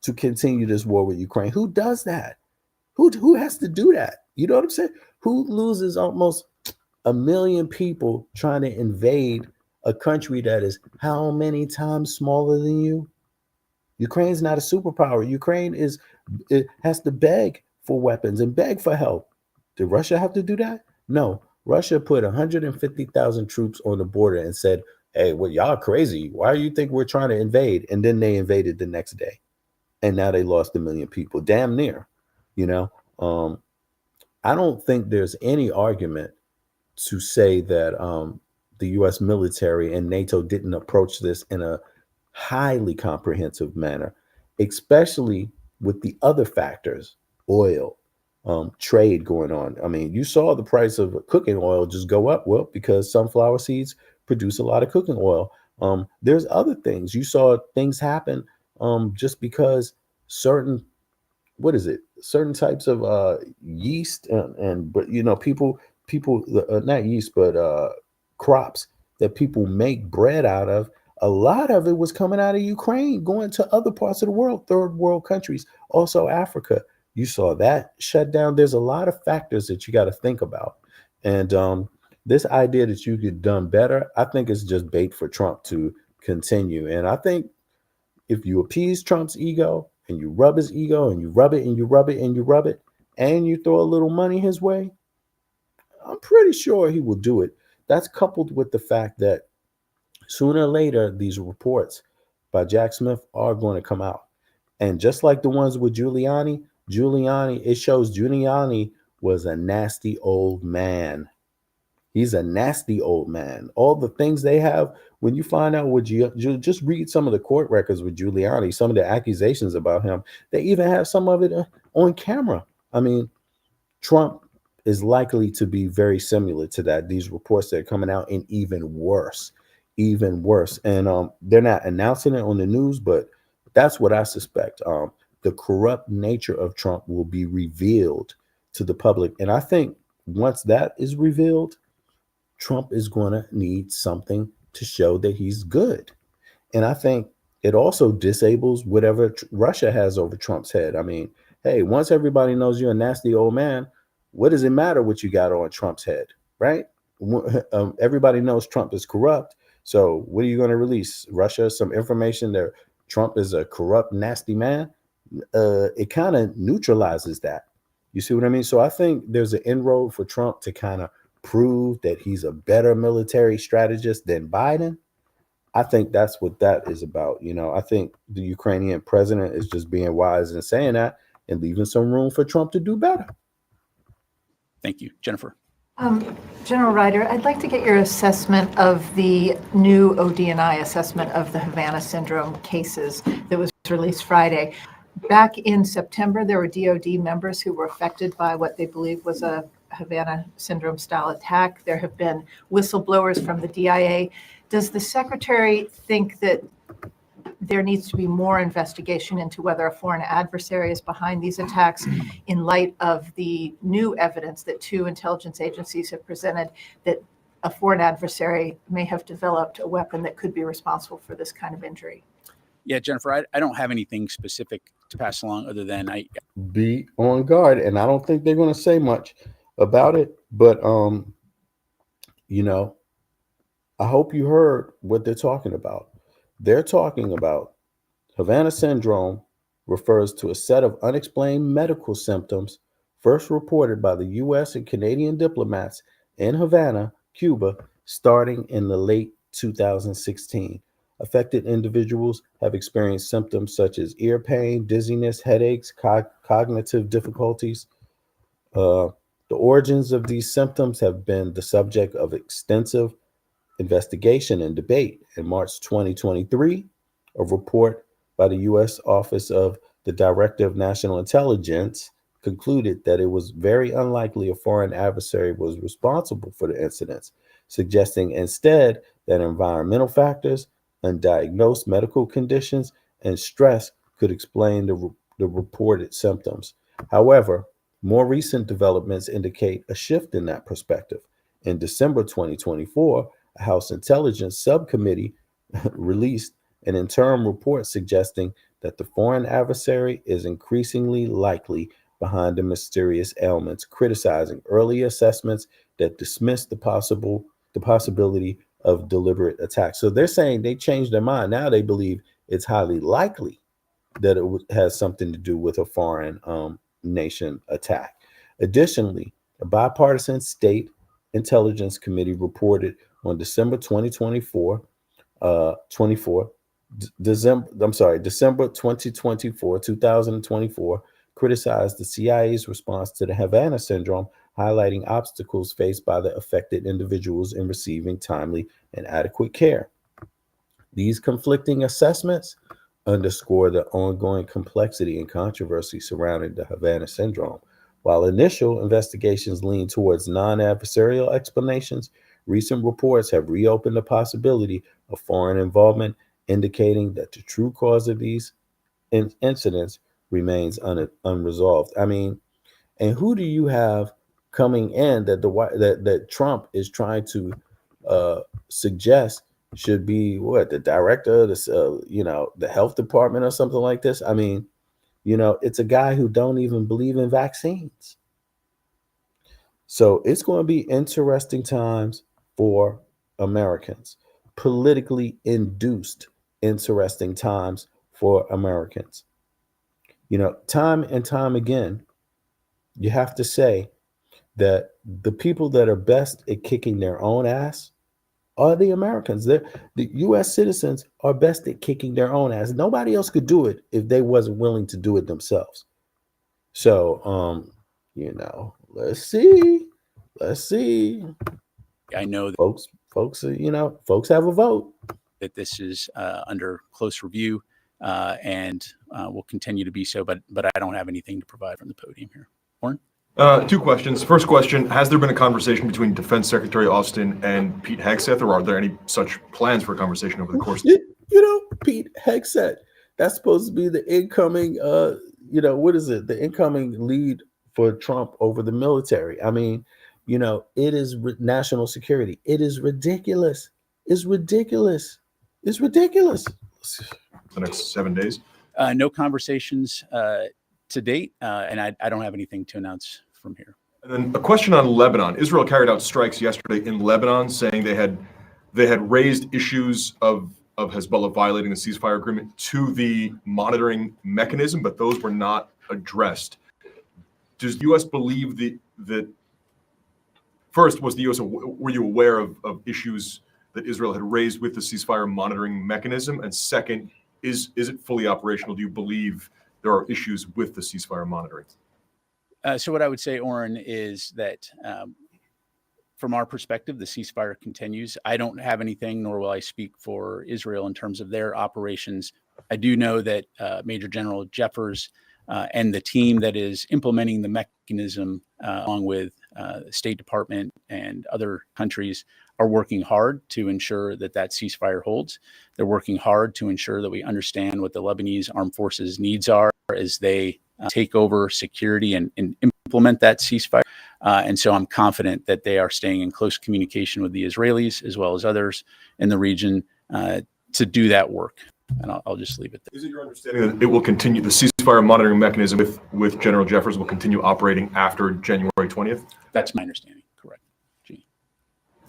to continue this war with Ukraine. Who does that? Who has to do that? You know what I'm saying? Who loses almost 1 million people trying to invade a country that is how many times smaller than you? Ukraine's not a superpower. Ukraine it has to beg for weapons and beg for help. Did Russia have to do that? No. Russia put 150,000 troops on the border and said, hey, well, y'all crazy. Why do you think we're trying to invade? And then they invaded the next day. And now they lost 1 million people, damn near, you know. I don't think there's any argument to say that the U.S. military and NATO didn't approach this in a highly comprehensive manner, especially with the other factors, oil, trade going on. I mean, you saw the price of cooking oil just go up, well, because sunflower seeds produce a lot of cooking oil. There's other things. You saw things happen just because certain certain types of yeast and but you know people not yeast but crops that people make bread out of, a lot of it was coming out of Ukraine going to other parts of the world, third world countries, also Africa. You saw that shut down. There's a lot of factors that you got to think about, and this idea that you could done better, I think it's just bait for Trump to continue. And I think if you appease Trump's ego and you rub his ego and you rub it and you rub it and you rub it and you throw a little money his way, I'm pretty sure he will do it. That's coupled with the fact that sooner or later, these reports by Jack Smith are going to come out. And just like the ones with Giuliani, it shows Giuliani was a nasty old man. He's a nasty old man. All the things they have, when you find out what you just read some of the court records with Giuliani, some of the accusations about him, they even have some of it on camera. I mean, Trump is likely to be very similar to that. These reports that are coming out, and even worse. And they're not announcing it on the news, but that's what I suspect. The corrupt nature of Trump will be revealed to the public. And I think once that is revealed, Trump is going to need something to show that he's good. And I think it also disables whatever Russia has over Trump's head. I mean, hey, once everybody knows you're a nasty old man, what does it matter what you got on Trump's head, right? Everybody knows Trump is corrupt. So what are you going to release? Russia some information that Trump is a corrupt, nasty man? It kind of neutralizes that. You see what I mean? So I think there's an inroad for Trump to kind of prove that he's a better military strategist than Biden. I think that's what that is about. You know, I think the Ukrainian president is just being wise in saying that and leaving some room for Trump to do better. Thank you. Jennifer. General Ryder, I'd like to get your assessment of the new OD&I assessment of the Havana syndrome cases that was released Friday. Back in September, there were DOD members who were affected by what they believe was a Havana syndrome style attack. There have been whistleblowers from the DIA. Does the secretary think that there needs to be more investigation into whether a foreign adversary is behind these attacks in light of the new evidence that two intelligence agencies have presented that a foreign adversary may have developed a weapon that could be responsible for this kind of injury? Yeah, Jennifer, I don't have anything specific to pass along other than be on guard. And I don't think they're going to say much about it. But, you know, I hope you heard what they're talking about. They're talking about Havana syndrome refers to a set of unexplained medical symptoms first reported by the U.S. and Canadian diplomats in Havana, Cuba, starting in the late 2016. Affected individuals have experienced symptoms such as ear pain, dizziness, headaches, cognitive difficulties. The origins of these symptoms have been the subject of extensive investigation and debate. In March 2023, a report by the U.S. Office of the Director of National Intelligence concluded that it was very unlikely a foreign adversary was responsible for the incidents, suggesting instead that environmental factors, undiagnosed medical conditions, and stress could explain the reported symptoms. However, more recent developments indicate a shift in that perspective. In December 2024, a House Intelligence Subcommittee released an interim report suggesting that the foreign adversary is increasingly likely behind the mysterious ailments, criticizing early assessments that dismiss the possibility of deliberate attack. So they're saying they changed their mind. Now they believe it's highly likely that it has something to do with a foreign nation attack. Additionally, a bipartisan state intelligence committee reported on December 2024, December 2024, criticized the CIA's response to the Havana syndrome, highlighting obstacles faced by the affected individuals in receiving timely and adequate care. These conflicting assessments underscore the ongoing complexity and controversy surrounding the Havana syndrome. While initial investigations lean towards non-adversarial explanations, recent reports have reopened the possibility of foreign involvement, indicating that the true cause of these incidents remains unresolved. I mean, and who do you have coming in that Trump is trying to suggest should be the director of this, the health department or something like this? I mean, it's a guy who don't even believe in vaccines. So it's going to be interesting times for Americans, politically induced interesting times for Americans. Time and time again, you have to say that the people that are best at kicking their own ass are the Americans. The U.S. citizens are best at kicking their own ass. Nobody else could do it if they wasn't willing to do it themselves. So, let's see. I know that Folks have a vote. that this is under close review and will continue to be so, but I don't have anything to provide from the podium here. Warren? Two questions. First question, has there been a conversation between Defense Secretary Austin and Pete Hegseth, or are there any such plans for a conversation over the course? Pete Hegseth, that's supposed to be the incoming, the incoming lead for Trump over the military. I mean, it is national security. It is ridiculous. It's ridiculous. The next 7 days? No conversations to date, and I don't have anything to announce from here. And then a question on Lebanon. Israel carried out strikes yesterday in Lebanon, saying they had raised issues of Hezbollah violating the ceasefire agreement to the monitoring mechanism, but those were not addressed. Does the U.S. believe that first, was the U.S. were you aware of issues that Israel had raised with the ceasefire monitoring mechanism? And second, is it fully operational? Do you believe there are issues with the ceasefire monitoring? So what I would say, Oren, is that from our perspective, the ceasefire continues. I don't have anything, nor will I speak for Israel in terms of their operations. I do know that Major General Jeffers and the team that is implementing the mechanism, along with the State Department and other countries, are working hard to ensure that ceasefire holds. They're working hard to ensure that we understand what the Lebanese armed forces needs are as they take over security and implement that ceasefire. And so I'm confident that they are staying in close communication with the Israelis as well as others in the region to do that work. And I'll just leave it there. Is it your understanding that it will continue, the ceasefire monitoring mechanism with General Jeffers will continue operating after January 20th? That's my understanding. Correct. Jeannie.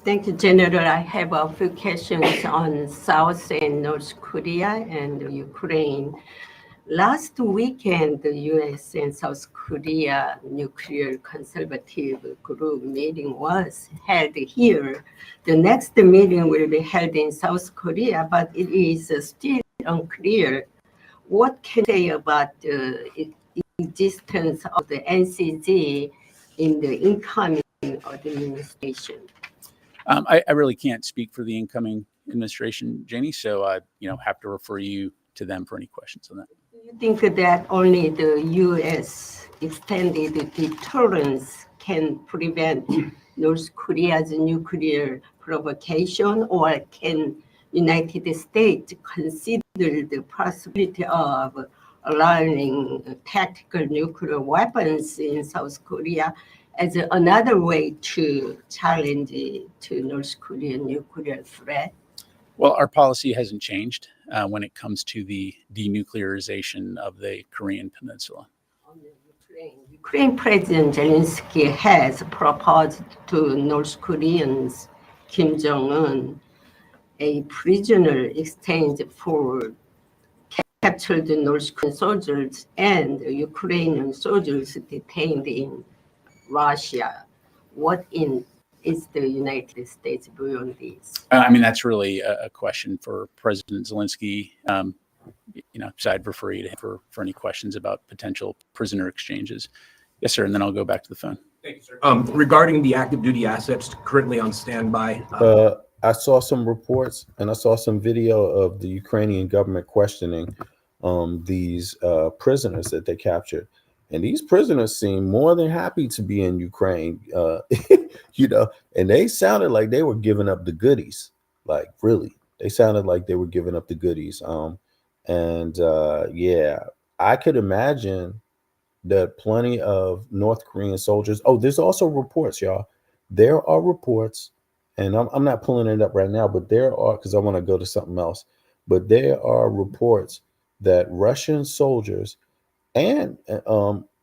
Thank you, General. I have a few questions on South and North Korea and Ukraine. Last weekend, the U.S. and South Korea nuclear consultative group meeting was held here. The next meeting will be held in South Korea, but it is still unclear what can you say about the existence of the NCG in the incoming administration. I really can't speak for the incoming administration, Janie, so I have to refer you to them for any questions on that. Do you think that only the U.S. extended deterrence can prevent North Korea's nuclear provocation, or can United States consider the possibility of allowing tactical nuclear weapons in South Korea as another way to challenge to North Korean nuclear threat? Well, our policy hasn't changed when it comes to the denuclearization of the Korean Peninsula. On the Ukraine President Zelensky has proposed to North Koreans Kim Jong-un a prisoner exchange for captured the North Korean soldiers and Ukrainian soldiers detained in Russia. What is the United States view on this? I mean, that's really a question for President Zelensky. So I'd refer you to him for any questions about potential prisoner exchanges. Yes, sir. And then I'll go back to the phone. Thank you, sir. Regarding the active duty assets currently on standby. I saw some reports and I saw some video of the Ukrainian government questioning these prisoners that they captured. And these prisoners seem more than happy to be in Ukraine, and they sounded like they were giving up the goodies. Like, really, they sounded like they were giving up the goodies. Yeah, I could imagine that plenty of North Korean soldiers. Oh, there's also reports, y'all. There are reports, and I'm not pulling it up right now, but there are, because I want to go to something else. But there are reports that Russian soldiers and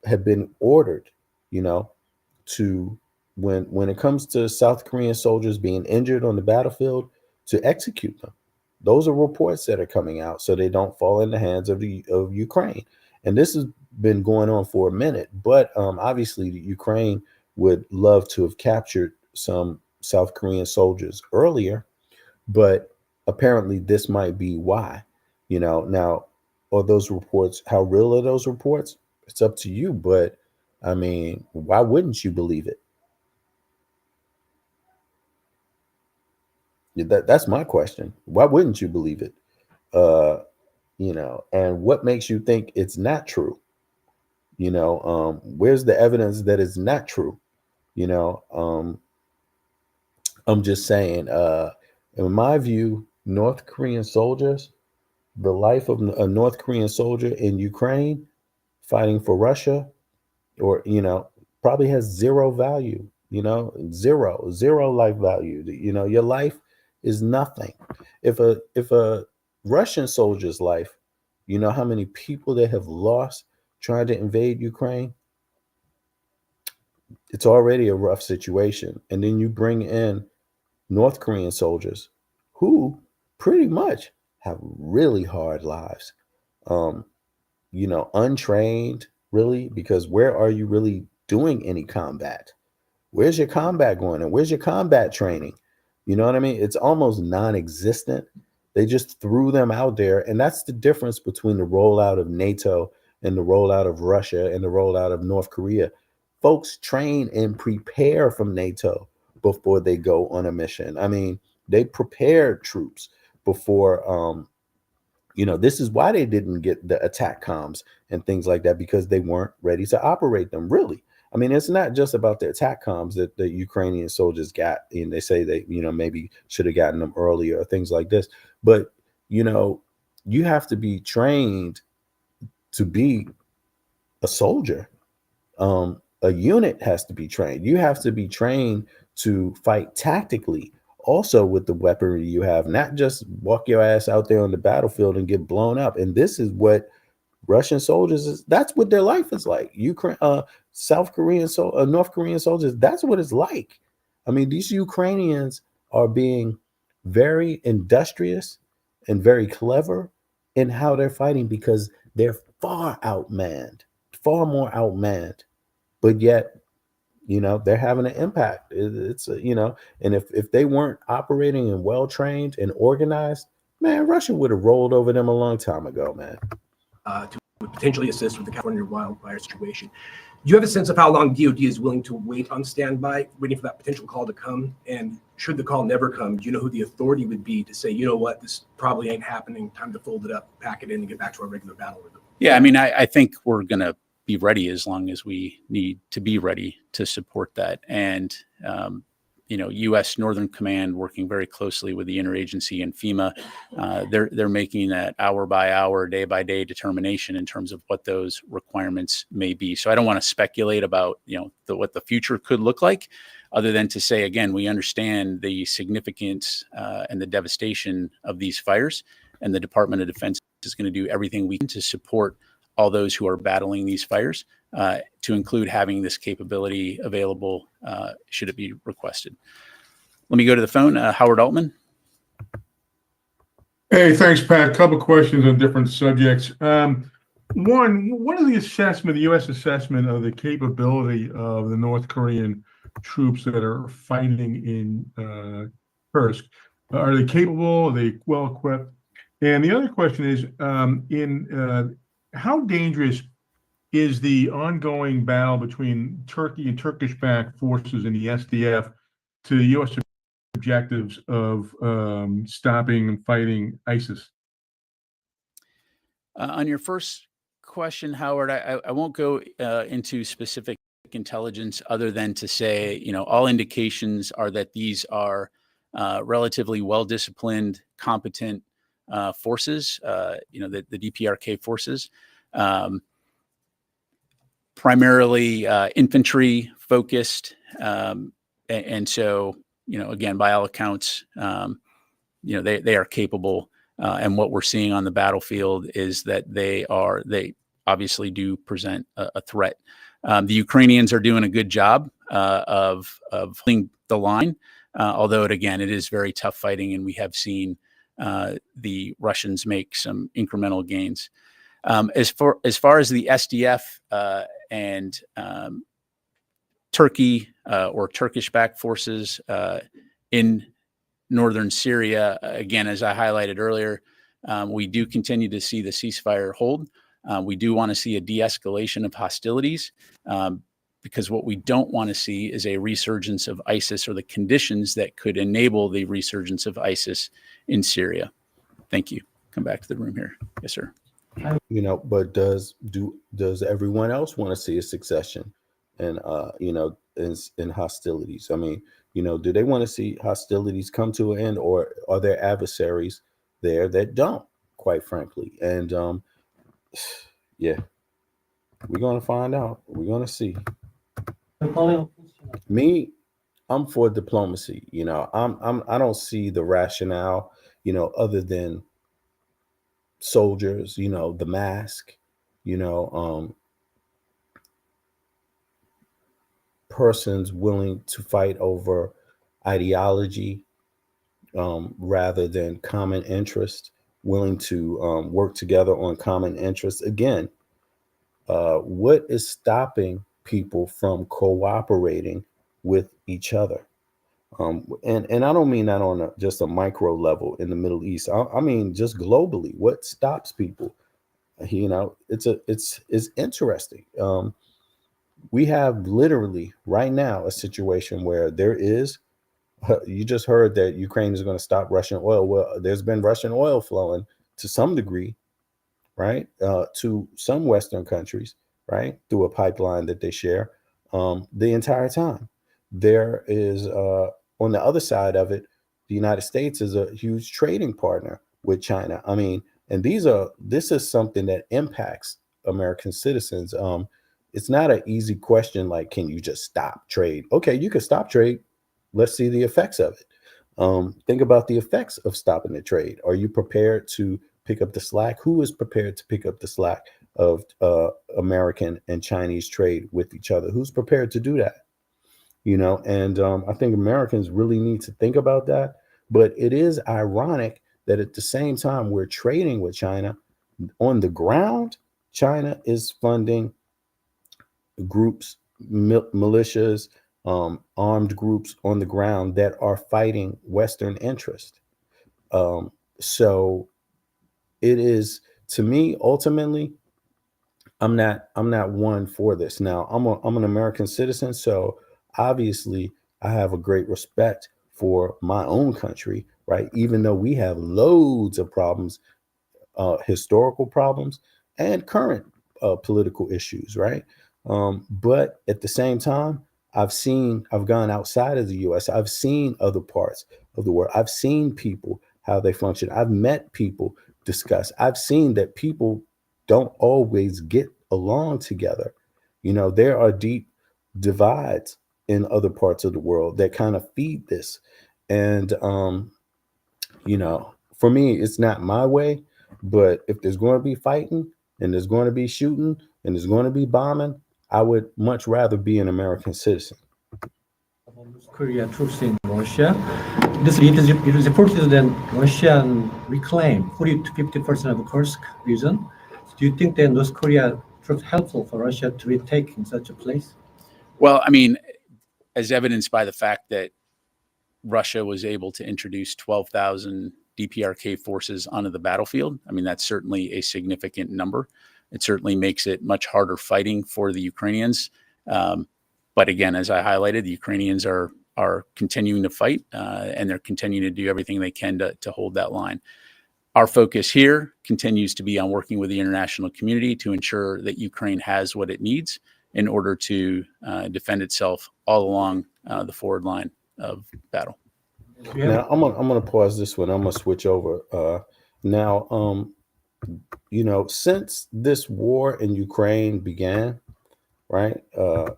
have been ordered, to when it comes to South Korean soldiers being injured on the battlefield, to execute them. Those are reports that are coming out, so they don't fall in the hands of Ukraine. And this has been going on for a minute, but obviously the Ukraine would love to have captured some South Korean soldiers earlier, but apparently this might be why. Now, are those reports, how real are those reports? It's up to you, but I mean, why wouldn't you believe it? That's my question. Why wouldn't you believe it? And what makes you think it's not true? Where's the evidence that it's not true? I'm just saying, in my view, North Korean soldiers, the life of a North Korean soldier in Ukraine fighting for Russia, or, probably has zero value, zero life value. Your life is nothing. If a Russian soldier's life, how many people they have lost trying to invade Ukraine? It's already a rough situation. And then you bring in North Korean soldiers who pretty much have really hard lives, untrained, really, because where are you really doing any combat? Where's your combat going? And where's your combat training? You know what I mean? It's almost non-existent. They just threw them out there. And that's the difference between the rollout of NATO and the rollout of Russia and the rollout of North Korea. Folks train and prepare from NATO before they go on a mission. I mean, they prepared troops before, this is why they didn't get the attack comms and things like that, because they weren't ready to operate them, really. I mean, it's not just about the attack comms that the Ukrainian soldiers got, and they say they, maybe should have gotten them earlier or things like this. But, you have to be trained to be a soldier. A unit has to be trained. You have to be trained to fight tactically, also with the weaponry you have, not just walk your ass out there on the battlefield and get blown up. And this is what Russian soldiers that's what their life is like. South Korean, North Korean soldiers, that's what it's like. I mean, these Ukrainians are being very industrious and very clever in how they're fighting, because they're far more outmanned, but yet, they're having an impact. It's and if they weren't operating and well-trained and organized, man, Russia would have rolled over them a long time ago, man. To potentially assist with the California wildfire situation. Do you have a sense of how long DOD is willing to wait on standby, waiting for that potential call to come? And should the call never come, do you know who the authority would be to say, you know what, this probably ain't happening, time to fold it up, pack it in, and get back to our regular battle rhythm? Yeah, I mean, I think we're going to be ready as long as we need to be ready to support that. And, U.S. Northern Command working very closely with the interagency and FEMA, they're making that hour by hour, day by day determination in terms of what those requirements may be. So I don't want to speculate about, what the future could look like, other than to say, again, we understand the significance and the devastation of these fires, and the Department of Defense is going to do everything we can to support all those who are battling these fires, to include having this capability available should it be requested. Let me go to the phone. Howard Altman. Hey, thanks, Pat. Couple questions on different subjects. One, what is the assessment, the U.S. assessment of the capability of the North Korean troops that are fighting in Kursk? Are they capable? Are they well equipped? And the other question is, how dangerous is the ongoing battle between Turkey and Turkish-backed forces in the SDF to the U.S. objectives of stopping and fighting ISIS? On your first question, Howard, I won't go into specific intelligence other than to say, all indications are that these are relatively well-disciplined, competent forces, the DPRK forces, primarily infantry focused. And so, again, by all accounts, they are capable. And what we're seeing on the battlefield is that they obviously do present a threat. The Ukrainians are doing a good job of holding the line, although it is very tough fighting, and we have seen the Russians make some incremental gains. As far as the SDF and Turkey or Turkish-backed forces in northern Syria, again, as I highlighted earlier, we do continue to see the ceasefire hold. We do want to see a de-escalation of hostilities because what we don't want to see is a resurgence of ISIS or the conditions that could enable the resurgence of ISIS in Syria. Thank you. Come back to the room here. Yes, sir. But does everyone else want to see a succession and in hostilities? I mean, do they want to see hostilities come to an end, or are there adversaries there that don't, quite frankly? And yeah, we're gonna find out. We're gonna see. Me, I'm for diplomacy. I don't see the rationale, other than soldiers, the mask, persons willing to fight over ideology rather than common interest, willing to work together on common interests. Again, what is stopping people from cooperating with each other? And I don't mean that on just a micro level in the Middle East. I mean just globally. What stops people? It's interesting. We have literally right now a situation where there is. You just heard that Ukraine is going to stop Russian oil. Well, there's been Russian oil flowing to some degree, right, to some Western countries, right, through a pipeline that they share the entire time. There is, on the other side of it, the United States is a huge trading partner with China. I mean, and this is something that impacts American citizens. It's not an easy question like, can you just stop trade? Okay, you can stop trade. Let's see the effects of it. Think about the effects of stopping the trade. Are you prepared to pick up the slack? Who is prepared to pick up the slack of American and Chinese trade with each other? Who's prepared to do that? And I think Americans really need to think about that. But it is ironic that at the same time we're trading with China, on the ground, China is funding groups, militias, armed groups on the ground that are fighting Western interest. So it is, to me, ultimately, I'm not one for this. Now, I'm an American citizen, so obviously I have a great respect for my own country, right? Even though we have loads of problems, historical problems and current political issues, right? But at the same time, I've gone outside of the US. I've seen other parts of the world. I've seen people, how they function. I've met people discuss. I've seen that people don't always get along together. There are deep divides in other parts of the world that kind of feed this. And, for me, it's not my way, but if there's going to be fighting and there's going to be shooting and there's going to be bombing, I would much rather be an American citizen. Korea troops in Russia. it is reported that Russian reclaimed 40 to 50% of the Kursk region. Do you think that North Korea proved helpful for Russia to retake in such a place? Well, I mean, as evidenced by the fact that Russia was able to introduce 12,000 DPRK forces onto the battlefield, I mean, that's certainly a significant number. It certainly makes it much harder fighting for the Ukrainians. But again, as I highlighted, the Ukrainians are continuing to fight, and they're continuing to do everything they can to hold that line. Our focus here continues to be on working with the international community to ensure that Ukraine has what it needs in order to defend itself all along the forward line of battle. Now I'm gonna pause this one. I'm gonna switch over. Since this war in Ukraine began, right?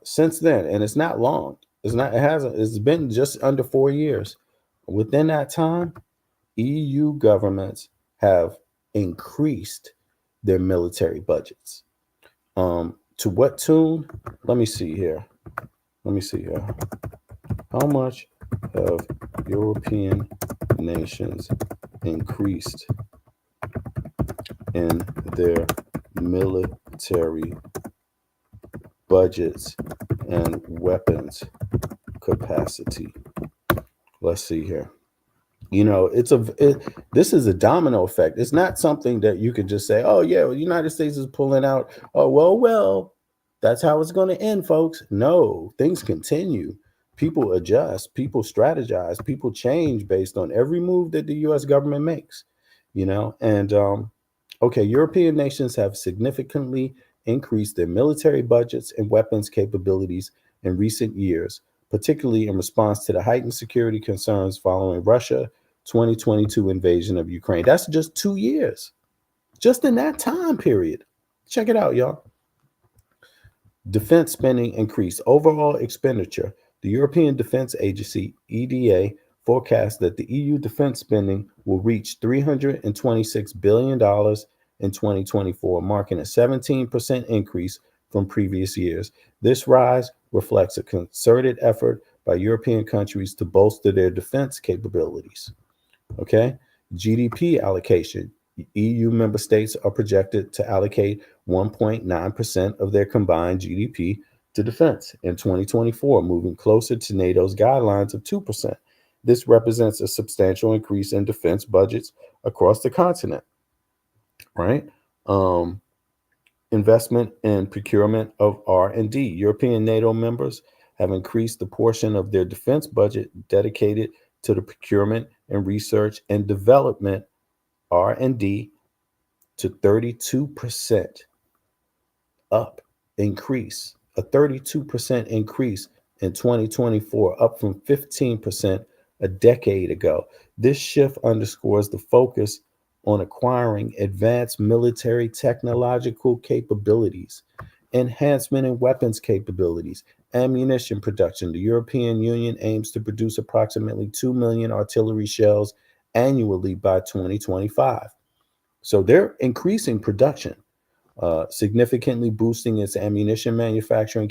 Since then, and it's not long. It's been just under 4 years. Within that time, EU governments have increased their military budgets. To what tune? Let me see here. How much have European nations increased in their military budgets and weapons capacity? Let's see here. This is a domino effect. It's not something that you could just say, oh yeah, well, the United States is pulling out. Oh, well, that's how it's going to end, folks. No, things continue. People adjust, people strategize, people change based on every move that the US government makes, European nations have significantly increased their military budgets and weapons capabilities in recent years, particularly in response to the heightened security concerns following Russia 2022 invasion of Ukraine. That's just 2 years. Just in that time period. Check it out, y'all. Defense spending increased. Overall expenditure. The European Defense Agency, EDA, forecasts that the EU defense spending will reach $326 billion in 2024, marking a 17% increase from previous years. This rise reflects a concerted effort by European countries to bolster their defense capabilities. Okay, GDP allocation. EU member states are projected to allocate 1.9% of their combined GDP to defense in 2024, moving closer to NATO's guidelines of 2%. This represents a substantial increase in defense budgets across the continent, right? Investment in procurement of R&D. European NATO members have increased the portion of their defense budget dedicated to the procurement and research and development R&D to 32% increase, a 32% increase in 2024, up from 15% a decade ago. This shift underscores the focus on acquiring advanced military technological capabilities, enhancement in weapons capabilities, ammunition production. The European Union aims to produce approximately 2 million artillery shells annually by 2025. So they're increasing production, significantly boosting its ammunition manufacturing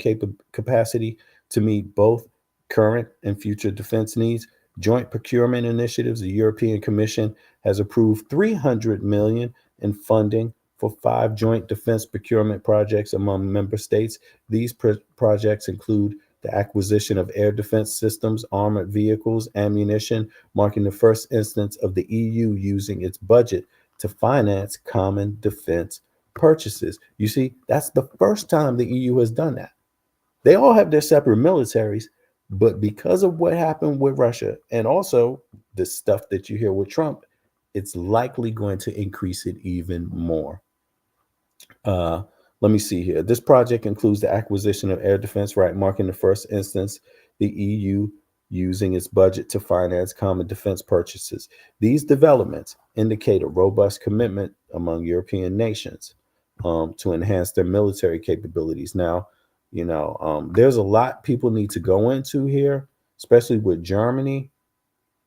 capacity to meet both current and future defense needs. Joint procurement initiatives. The European Commission has approved $300 million in funding for 5 joint defense procurement projects among member states. These projects include the acquisition of air defense systems, armored vehicles, ammunition, marking the first instance of the EU using its budget to finance common defense purchases. You see, that's the first time the EU has done that. They all have their separate militaries, but because of what happened with Russia and also the stuff that you hear with Trump, it's likely going to increase it even more. Let me see here. This project includes the acquisition of air defense, right, marking the first instance the EU using its budget to finance common defense purchases. These developments indicate a robust commitment among European nations to enhance their military capabilities. Now, there's a lot people need to go into here, especially with Germany,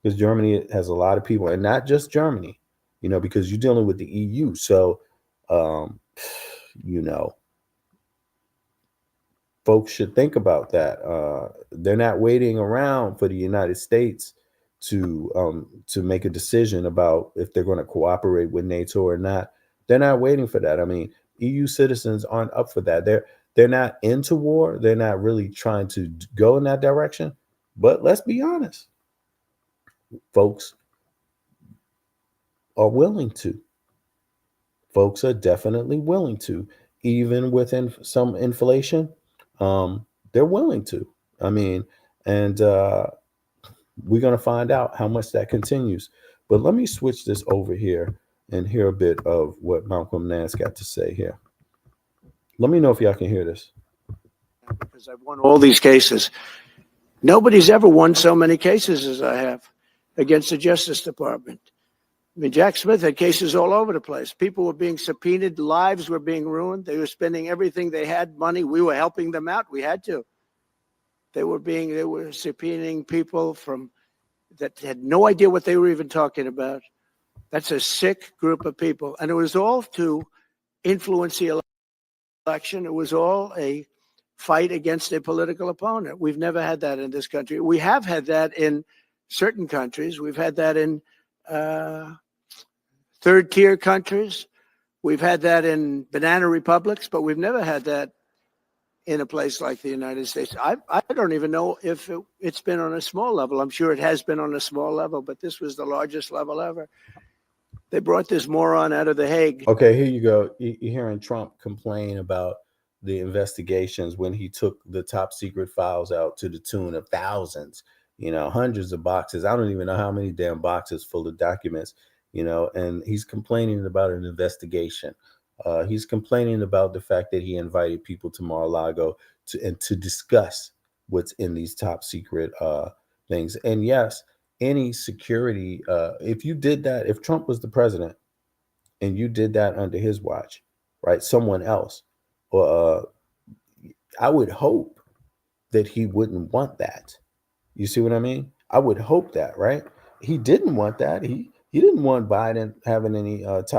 because Germany has a lot of people, and not just Germany, because you're dealing with the EU. So, folks should think about that. They're not waiting around for the United States to make a decision about if they're going to cooperate with NATO or not. They're not waiting for that. I mean, EU citizens aren't up for that. They're not into war. They're not really trying to go in that direction. But let's be honest, folks are willing to. Folks are definitely willing to, even within some inflation. They're willing to. I mean, and we're going to find out how much that continues. But let me switch this over here and hear a bit of what Malcolm Nance got to say here. Let me know if y'all can hear this. Because I've won all these cases. Nobody's ever won so many cases as I have against the Justice Department. I mean, Jack Smith had cases all over the place. People were being subpoenaed. Lives were being ruined. They were spending everything they had, money. We were helping them out. We had to. They were subpoenaing people that had no idea what they were even talking about. That's a sick group of people. And it was all to influence the election. It was all a fight against a political opponent. We've never had that in this country. We have had that in certain countries. We've had that in third-tier countries. We've had that in banana republics, but we've never had that in a place like the United States. I don't even know if it's been on a small level. I'm sure it has been on a small level, but this was the largest level ever. They brought this moron out of The Hague. Okay, here you go. You're hearing Trump complain about the investigations when he took the top secret files out to the tune of thousands, hundreds of boxes. I don't even know how many damn boxes full of documents, and he's complaining about an investigation. He's complaining about the fact that he invited people to Mar-a-Lago to discuss what's in these top secret things. And yes, any security, if you did that, if Trump was the president and you did that under his watch, right, someone else, I would hope that he wouldn't want that. You see what I mean? I would hope that, right? He didn't want that. He didn't want Biden having any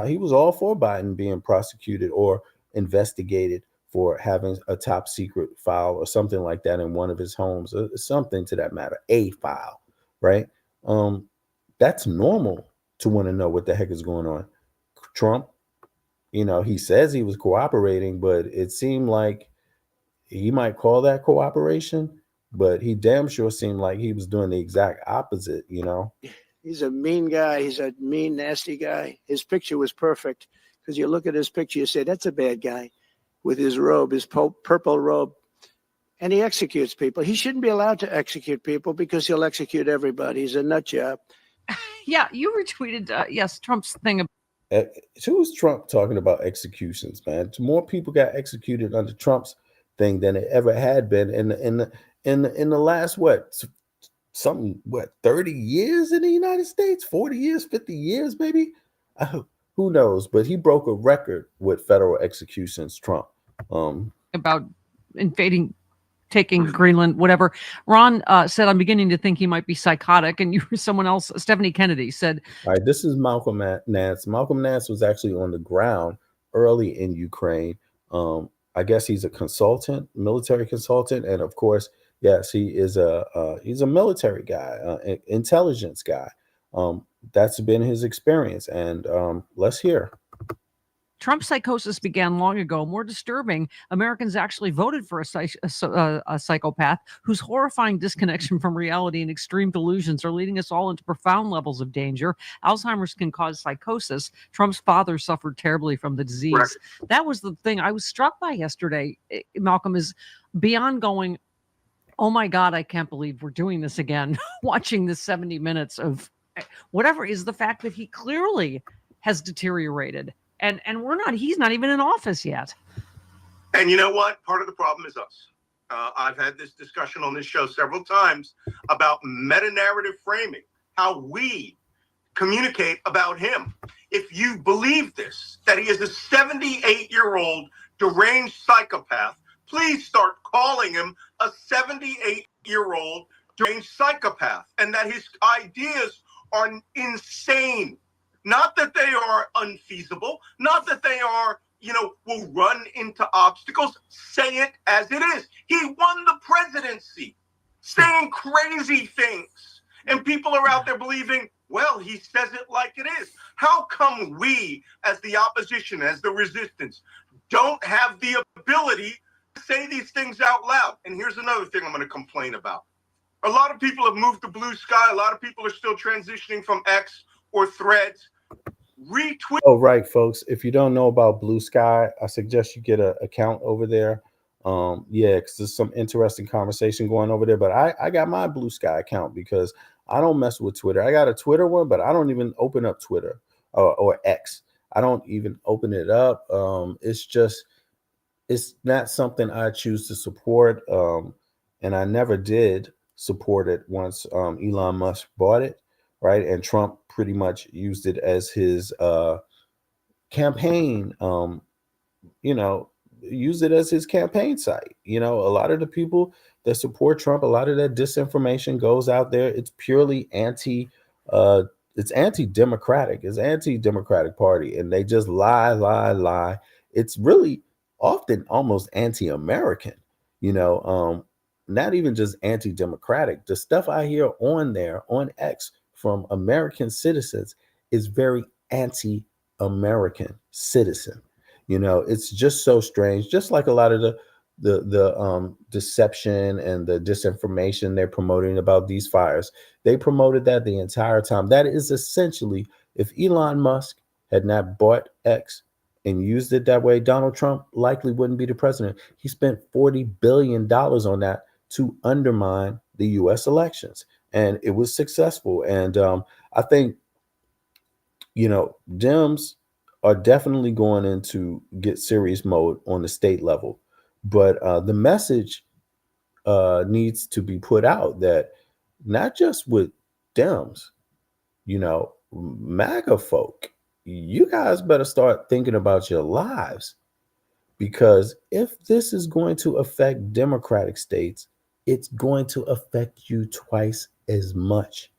he was all for Biden being prosecuted or investigated for having a top secret file or something like that in one of his homes, or something to that matter, a file, right? That's normal to want to know what the heck is going on. Trump, he says he was cooperating, but it seemed like he might call that cooperation, but he damn sure seemed like he was doing the exact opposite, He's a mean guy. He's a mean, nasty guy. His picture was perfect because you look at his picture, you say, that's a bad guy with his robe, his purple robe. And he executes people. He shouldn't be allowed to execute people because he'll execute everybody. He's a nut job. Yeah, you retweeted, yes, Trump's thing. Who was Trump talking about executions, man? More people got executed under Trump's thing than it ever had been in the last 30 years in the United States, 40 years, 50 years, maybe. Who knows? But he broke a record with federal executions, Trump. About invading, taking Greenland, whatever. Ron said, I'm beginning to think he might be psychotic. And someone else, Stephanie Kennedy, said. All right, this is Malcolm Nance. Malcolm Nance was actually on the ground early in Ukraine. I guess he's a consultant, military consultant. And of course, yes, he's a military guy, intelligence guy. That's been his experience. And let's hear. Trump's psychosis began long ago. More disturbing, Americans actually voted for a psychopath whose horrifying disconnection from reality and extreme delusions are leading us all into profound levels of danger. Alzheimer's can cause psychosis. Trump's father suffered terribly from the disease. Right. That was the thing I was struck by yesterday, Malcolm, is beyond going, oh my God, I can't believe we're doing this again. Watching this 70 minutes of whatever is the fact that he clearly has deteriorated. And he's not even in office yet. And you know what? Part of the problem is us. I've had this discussion on this show several times about meta-narrative framing, how we communicate about him. If you believe this, that he is a 78-year-old deranged psychopath, please start calling him a 78-year-old deranged psychopath, and that his ideas are insane. Not that they are unfeasible, not that they are, will run into obstacles. Say it as it is. He won the presidency saying crazy things And people are out there believing, well, he says it like it is. How come we, as the opposition, as the resistance, don't have the ability to say these things out loud? And here's another thing I'm going to complain about. A lot of people have moved to Blue Sky. A lot of people are still transitioning from X or Threads. Retweet. Oh, right, folks. If you don't know about Blue Sky, I suggest you get an account over there. Yeah, because there's some interesting conversation going over there. But I got my Blue Sky account because I don't mess with Twitter. I got a Twitter one, but I don't even open up Twitter or X. I don't even open it up. It's not something I choose to support. And I never did support it once Elon Musk bought it, right? And Trump pretty much used it as his campaign, used it as his campaign site. A lot of the people that support Trump, a lot of that disinformation goes out there. It's purely it's anti-democratic. It's anti-democratic party. And they just lie. It's really often almost anti-American, not even just anti-democratic. The stuff I hear on there, on X, from American citizens is very anti-American citizen. It's just so strange. Just like a lot of the deception and the disinformation they're promoting about these fires, they promoted that the entire time. That is essentially, if Elon Musk had not bought X and used it that way, Donald Trump likely wouldn't be the president. He spent $40 billion on that to undermine the U.S. elections, and it was successful. And I think, Dems are definitely going into get serious mode on the state level, but the message needs to be put out that not just with Dems, MAGA folk, you guys better start thinking about your lives, because if this is going to affect Democratic states, it's going to affect you twice as much,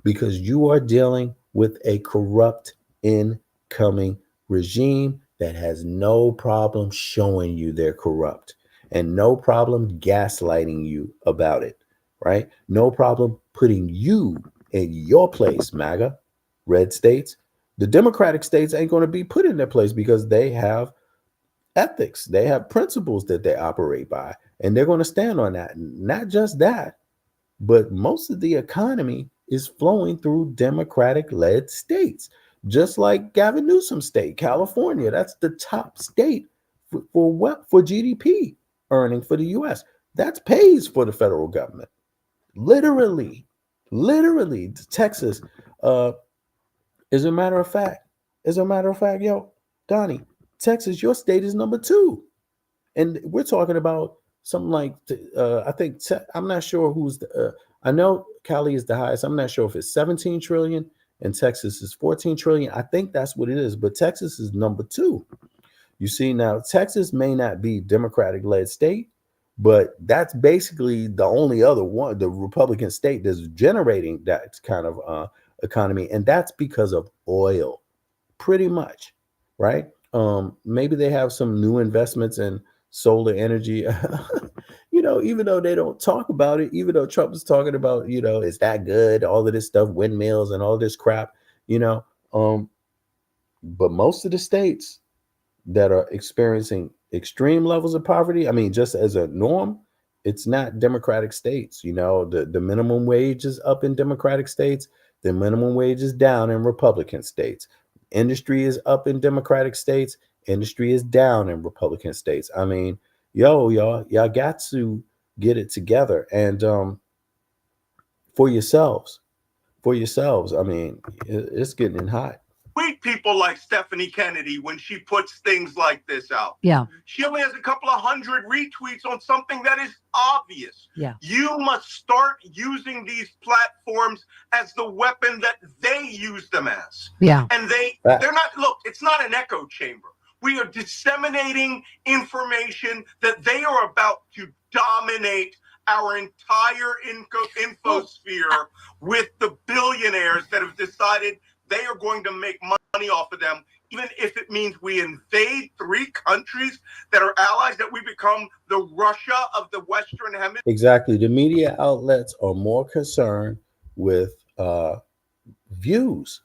because you are dealing with a corrupt incoming regime that has no problem showing you they're corrupt and no problem gaslighting you about it, right? No problem putting you in your place, MAGA, red states. The Democratic states ain't going to be put in their place because they have ethics. They have principles that they operate by, and they're going to stand on that. Not just that, but most of the economy is flowing through Democratic-led states, just like Gavin Newsom's state, California. That's the top state for what? For GDP earning for the U.S. That pays for the federal government. Literally, Texas. As a matter of fact, yo, Donnie, Texas, your state is number 2, and we're talking about something like I think I'm not sure who's the. I know Cali is the highest. I'm not sure if it's 17 trillion and Texas is 14 trillion. I think that's what it is, but Texas is number 2. You see, now Texas may not be Democratic-led state, but that's basically the only other one, the Republican state that's generating that kind of economy, and that's because of oil, pretty much, right? Maybe they have some new investments in solar energy. Even though they don't talk about it, even though Trump is talking about, is that good? All of this stuff, windmills and all this crap, but most of the states that are experiencing extreme levels of poverty, I mean, just as a norm, it's not Democratic states. The minimum wage is up in Democratic states. The minimum wage is down in Republican states. Industry is up in Democratic states. Industry is down in Republican states. I mean, y'all got to get it together. And for yourselves, I mean, it's getting hot. Tweet people like Stephanie Kennedy when she puts things like this out. Yeah. She only has a couple of hundred retweets on something that is obvious. Yeah. You must start using these platforms as the weapon that they use them as. Yeah. And they're not, look, it's not an echo chamber. We are disseminating information that they are about to dominate our entire infosphere with the billionaires that have decided they are going to make money off of them, even if it means we invade 3 countries that are allies, that we become the Russia of the Western Hemisphere. Exactly. The media outlets are more concerned with views.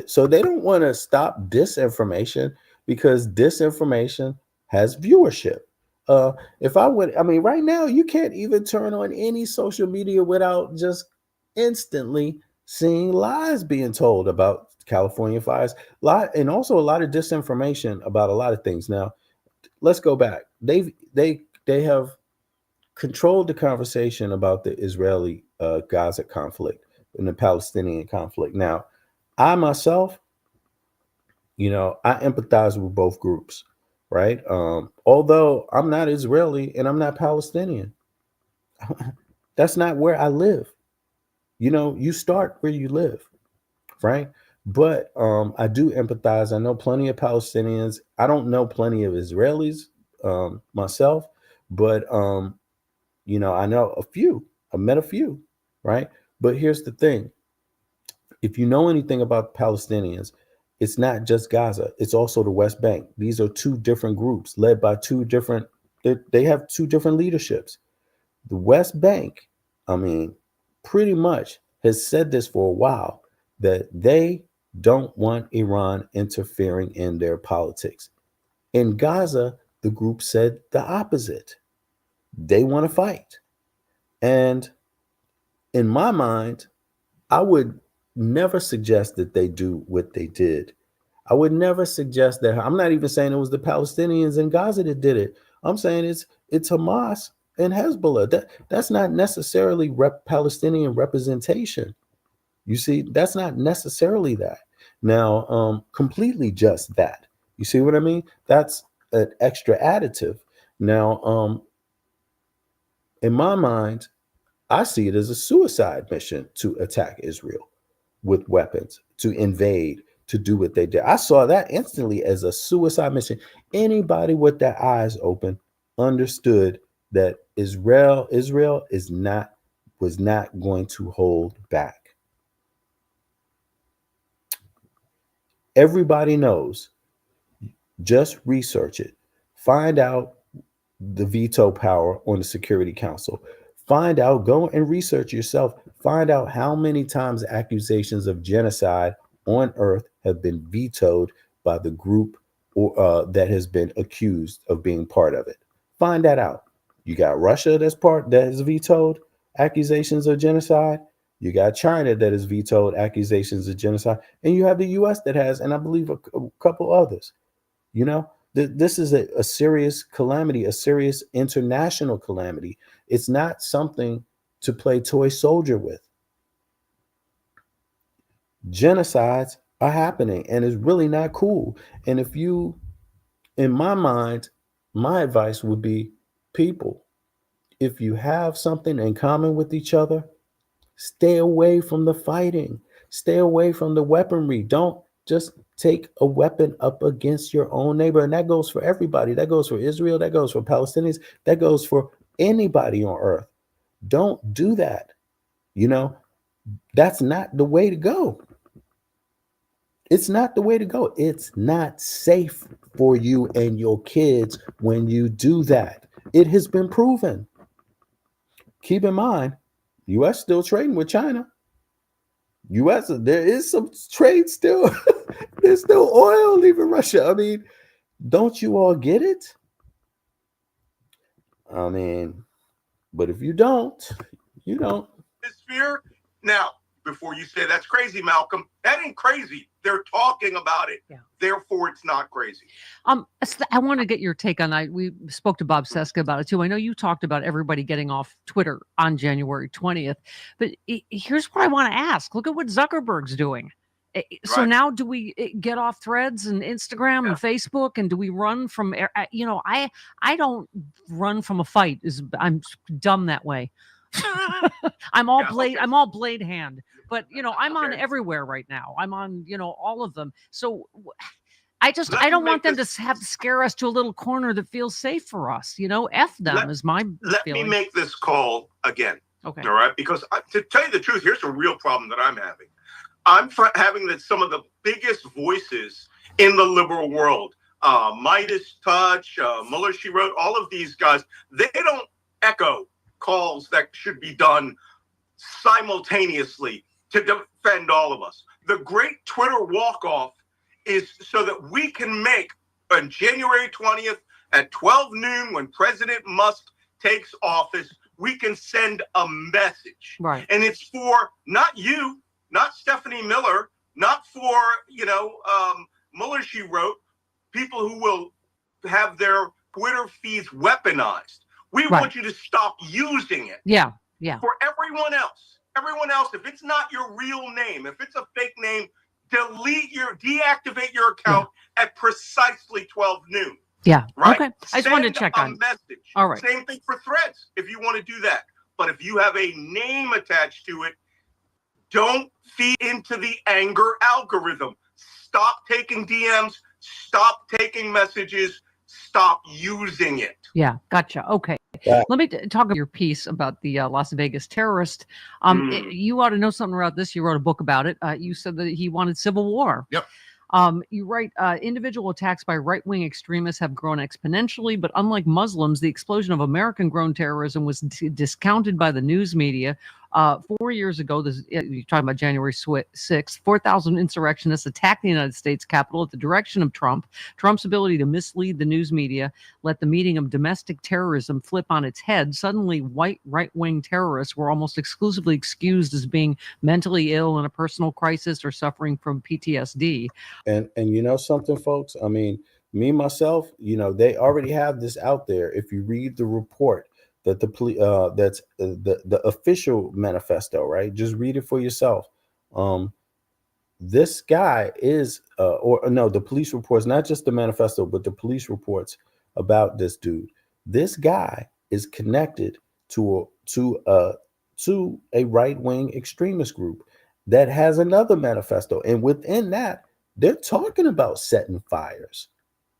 So they don't want to stop disinformation because disinformation has viewership. If I would, I mean, right now you can't even turn on any social media without just instantly seeing lies being told about California fires, and also a lot of disinformation about a lot of things. Now, let's go back. They have controlled the conversation about the Israeli Gaza conflict and the Palestinian conflict. Now, I myself, I empathize with both groups, right? Although I'm not Israeli and I'm not Palestinian, that's not where I live. You start where you live, right? But I do empathize. I know plenty of Palestinians. I don't know plenty of Israelis myself, but I know a few. I met a few, right? But here's the thing. If you know anything about Palestinians, it's not just Gaza. It's also the West Bank. These are two different groups led by they have two different leaderships. The West Bank, pretty much has said this for a while, that they don't want Iran interfering in their politics. In Gaza, the group said the opposite. They want to fight. And in my mind, I would never suggest that they do what they did. I would never suggest that. I'm not even saying it was the Palestinians in Gaza that did it. I'm saying it's Hamas and Hezbollah. That's not necessarily Palestinian representation. You see, that's not necessarily that. Now, completely just that. You see what I mean? That's an extra additive. Now, in my mind, I see it as a suicide mission to attack Israel with weapons, to invade, to do what they did. I saw that instantly as a suicide mission. Anybody with their eyes open understood that Israel was not going to hold back. Everybody knows. Just research it. Find out the veto power on the Security Council. Find out, go and research yourself. Find out how many times accusations of genocide on Earth have been vetoed by the group that has been accused of being part of it. Find that out. You got Russia that has vetoed accusations of genocide. You got China that has vetoed accusations of genocide, and you have the U.S. that has, and I believe a couple others. This is a serious calamity, a serious international calamity. It's not something to play toy soldier with. Genocides are happening, and it's really not cool. And in my mind, my advice would be, people, if you have something in common with each other, stay away from the fighting. Stay away from the weaponry. Don't just take a weapon up against your own neighbor. And that goes for everybody. That goes for Israel. That goes for Palestinians. That goes for anybody on earth. Don't do that. That's not the way to go. It's not the way to go. It's not safe for you and your kids when you do that. It has been proven. Keep in mind, U.S. still trading with China. U.S. there is some trade still. There's still oil leaving Russia. Don't you all get it? But if you don't, you don't. This fear. Now, before you say that's crazy, Malcolm, that ain't crazy. They're talking about it. Yeah. Therefore, it's not crazy. I want to get your take on that. We spoke to Bob Seska about it too. I know you talked about everybody getting off Twitter on January 20th, but here's what I want to ask. Look at what Zuckerberg's doing. So now do we get off Threads and Instagram and Facebook, and do we run from, I don't run from a fight. I'm dumb that way. I'm all blade hand, but I'm on everywhere right now. I'm on, all of them. So I don't want them to scare us to a little corner that feels safe for us. F them is my Let feeling. me make this call again. Okay. All right. Because to tell you the truth, here's a real problem that I'm having. I'm having that some of the biggest voices in the liberal world, Midas Touch, Mueller, She Wrote, all of these guys, they don't echo calls that should be done simultaneously to defend all of us. The great Twitter walk-off is so that we can make on January 20th at 12 noon, when President Musk takes office, we can send a message. Right. And it's for not you, not Stephanie Miller, not for, Mueller, she wrote, people who will have their Twitter feeds weaponized. We want you to stop using it. Yeah. Yeah. For everyone else, if it's not your real name, if it's a fake name, deactivate your account at precisely 12 noon. Yeah. Right. Okay. I just wanted to check on. Message. All right. Same thing for Threads, if you want to do that. But if you have a name attached to it, don't feed into the anger algorithm. Stop taking DMs. Stop taking messages. Stop using it. Yeah. Gotcha. Okay. Yeah. Let me talk about your piece about the Las Vegas terrorist. You ought to know something about this. You wrote a book about it. You said that he wanted civil war. Yep. You write, individual attacks by right-wing extremists have grown exponentially, but unlike Muslims, the explosion of American-grown terrorism was discounted by the news media. 4 years ago, you're talking about January 6th, 4,000 insurrectionists attacked the United States Capitol at the direction of Trump. Trump's ability to mislead the news media let the meaning of domestic terrorism flip on its head. Suddenly, white right-wing terrorists were almost exclusively excused as being mentally ill in a personal crisis or suffering from PTSD. And you know something, folks? I mean, me myself, they already have this out there. If you read the report that that's the official manifesto, right? Just read it for yourself. This guy is, the police reports, not just the manifesto, but the police reports about this dude. This guy is connected to a right-wing extremist group that has another manifesto, and within that, they're talking about setting fires.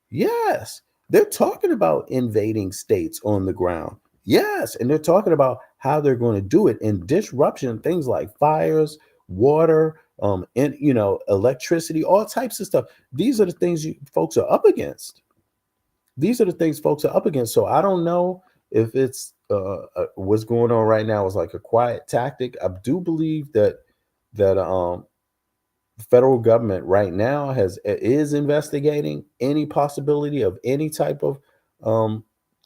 Yes, they're talking about invading states on the ground. Yes, and they're talking about how they're going to do it in disruption, things like fires, water, and electricity, all types of stuff. These are the things folks are up against. These are the things folks are up against. So I don't know if it's what's going on right now is like a quiet tactic. I do believe that the federal government right now is investigating any possibility of any type of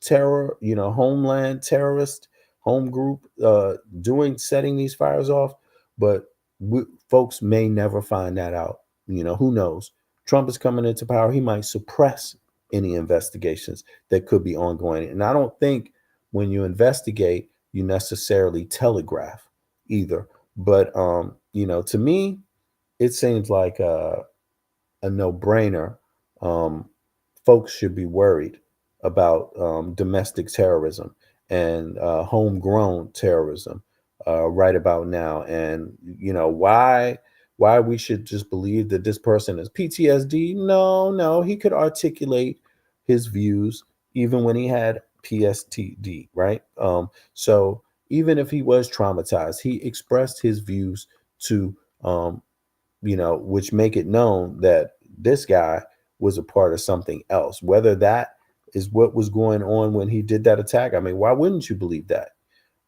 terror, homeland terrorist, home group setting these fires off. But folks may never find that out. Who knows? Trump is coming into power. He might suppress any investigations that could be ongoing. And I don't think when you investigate, you necessarily telegraph either. But, to me, it seems like a no-brainer. Folks should be worried about domestic terrorism and homegrown terrorism right about now. And why we should just believe that this person is PTSD? No, he could articulate his views even when he had PSTD, right? So even if he was traumatized, he expressed his views to which make it known that this guy was a part of something else. Whether that is what was going on when he did that attack, I mean, why wouldn't you believe that?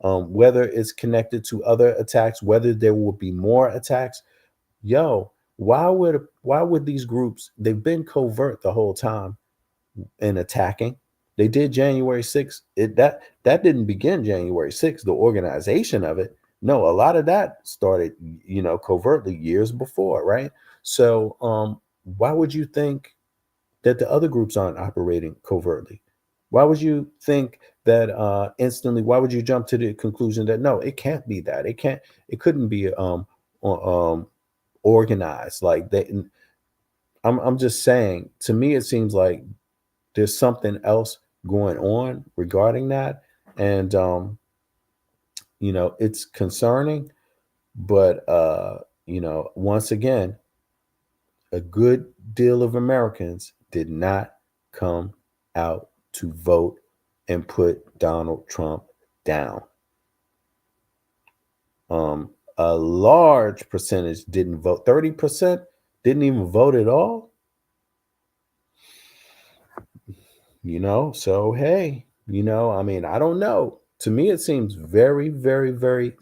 Whether it's connected to other attacks, whether there will be more attacks, why would these groups? They've been covert the whole time in attacking. They did January 6th. That didn't begin January 6th. The organization of it. No, a lot of that started, covertly years before, right? So why would you think that the other groups aren't operating covertly? Why would you think that instantly? Why would you jump to the conclusion that no, it can't be that. It couldn't be organized like that. I'm just saying, to me, it seems like there's something else going on regarding that. And it's concerning, but once again, a good deal of Americans did not come out to vote and put Donald Trump down. A large percentage didn't vote. 30% didn't even vote at all. So hey, I mean, I don't know. To me, it seems very, very, very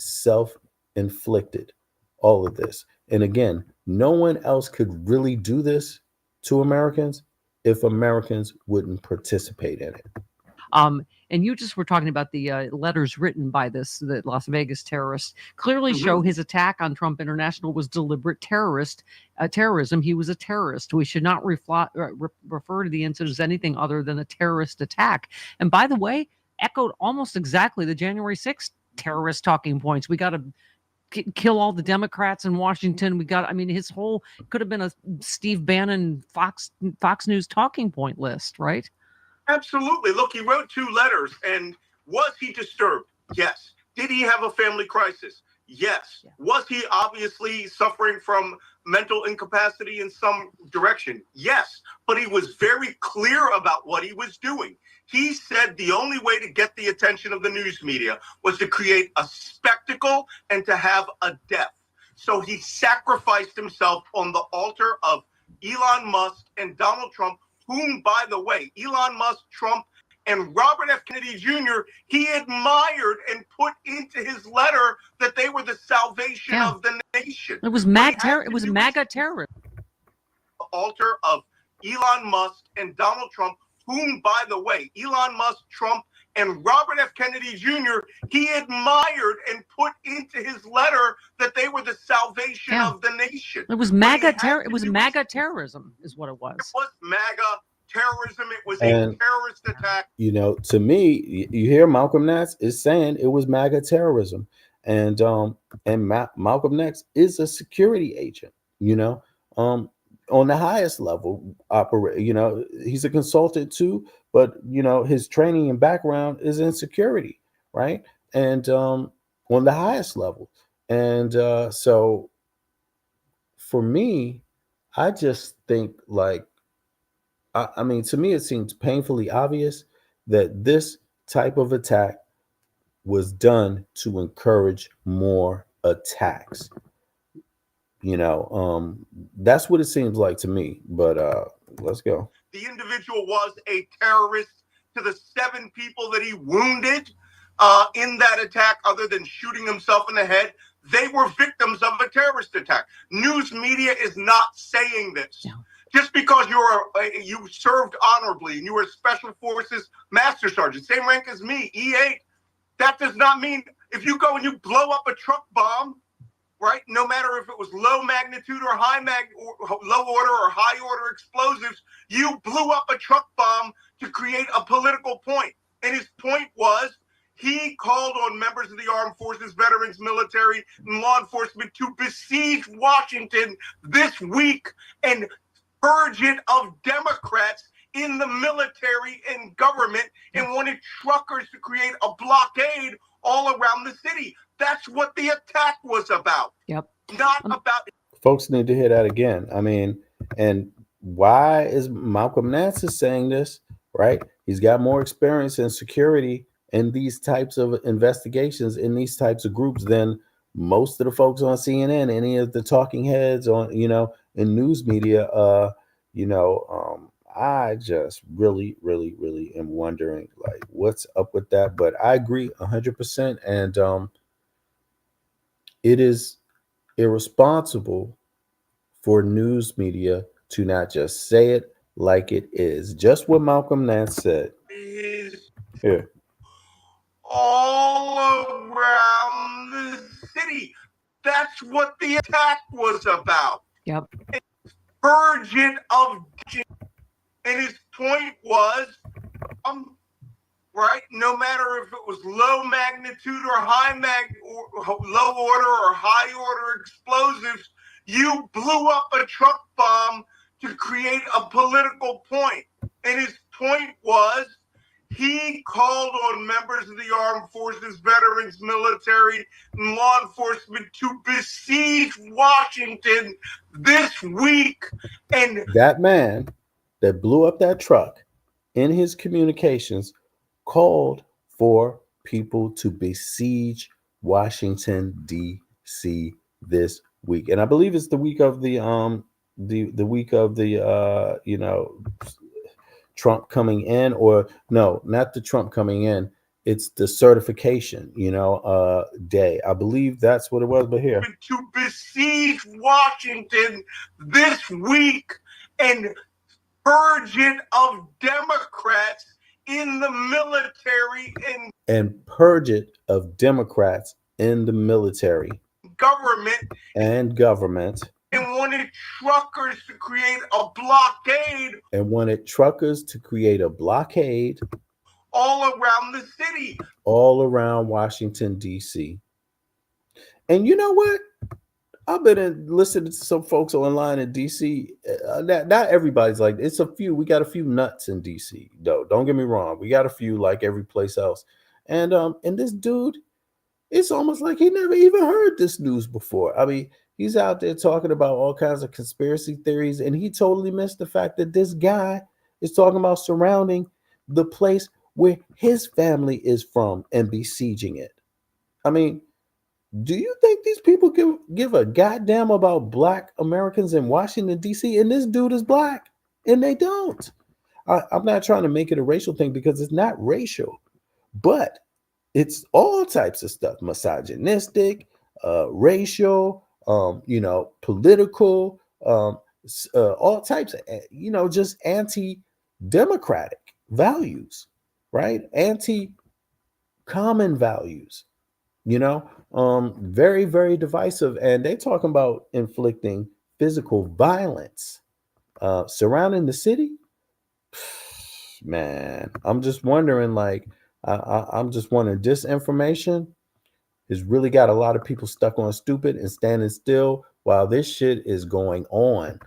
inflicted all of this. And again, no one else could really do this to Americans if Americans wouldn't participate in it. And you just were talking about the letters written by the Las Vegas terrorist clearly show his attack on Trump International was deliberate terrorism. He was a terrorist. We should not refer to the incident as anything other than a terrorist attack. And by the way, echoed almost exactly the January 6th terrorist talking points. We got to kill all the Democrats in Washington. His whole could have been a Steve Bannon Fox News talking point list, right? Absolutely. Look, he wrote 2 letters, and was he disturbed? Yes. Did he have a family crisis? Yes. Yeah. Was he obviously suffering from mental incapacity in some direction? Yes. But he was very clear about what he was doing. He said the only way to get the attention of the news media was to create a spectacle and to have a death. So he sacrificed himself on the altar of Elon Musk and Donald Trump, whom, by the way, Elon Musk, Trump, and Robert F. Kennedy Jr., he admired and put into his letter that they were the salvation of the nation. It was MAGA terror. The altar of Elon Musk and Donald Trump, whom, by the way, Elon Musk, Trump, and Robert F. Kennedy Jr., he admired and put into his letter that they were the salvation of the nation. It was MAGA terror. It was MAGA terrorism, is what it was. It was MAGA terrorism. It was a terrorist attack. To me, you hear Malcolm Nance is saying it was MAGA terrorism, and Malcolm Nance is a security agent. On the highest level, he's a consultant too, but his training and background is in security, right? And on the highest level. And so for me, I just think to me, it seems painfully obvious that this type of attack was done to encourage more attacks. That's what it seems like to me, but let's go. The individual was a terrorist to the 7 people that he wounded in that attack, other than shooting himself in the head. They were victims of a terrorist attack. News media is not saying this. Yeah. Just because you served honorably and you were a Special Forces Master Sergeant, same rank as me, E8, that does not mean if you go and you blow up a truck bomb, right? No matter if it was low magnitude or low order or high order explosives, you blew up a truck bomb to create a political point. And his point was he called on members of the armed forces, veterans, military, and law enforcement to besiege Washington this week and purge it of Democrats in the military and government, and wanted truckers to create a blockade all around the city. That's what the attack was about. Yep. Not about. Folks need to hear that again. And why is Malcolm Nance is saying this, right? He's got more experience in security in these types of investigations, in these types of groups than most of the folks on CNN, any of the talking heads on, in news media. I just really, really, really am wondering what's up with that. But I agree 100%. And it is irresponsible for news media to not just say it like it is. Just what Malcolm Nance said. Here. All around the city. That's what the attack was about. Yep. Purge it of. And his point was, right, no matter if it was low magnitude or low order or high order explosives, you blew up a truck bomb to create a political point. And his point was, he called on members of the armed forces, veterans, military, and law enforcement to besiege Washington this week. And that man that blew up that truck in his communications called for people to besiege Washington, D.C. this week. And I believe it's the week of the week of the Trump coming in, or no, not the Trump coming in. it's the certification, day. I believe that's what it was. But here, To besiege Washington this week and purge it of Democrats in the military and purge it of Democrats in the military government, and government, and wanted truckers to create a blockade and wanted truckers to create a blockade all around the city. all around Washington, D.C. And you know what? I've been listening to some folks online in DC. Not everybody's like, it's a few. We got a few nuts in DC, though. Don't get me wrong. We got a few like every place else. And this dude, it's almost like he never even heard this news before. I mean, he's out there talking about all kinds of conspiracy theories, and he totally missed the fact that this guy is talking about surrounding the place where his family is from and besieging it. I mean, do you think these people give a goddamn about Black Americans in Washington, D.C.? And this dude is Black, and they don't. I'm not trying to make it a racial thing because it's not racial, but it's all types of stuff: misogynistic, racial, political, all types of, just anti-democratic values, right? Anti-common values. Very, very divisive. And they talking about inflicting physical violence surrounding the city. Man, I'm just wondering, I'm just wondering, disinformation has really got a lot of people stuck on stupid and standing still while this shit is going on.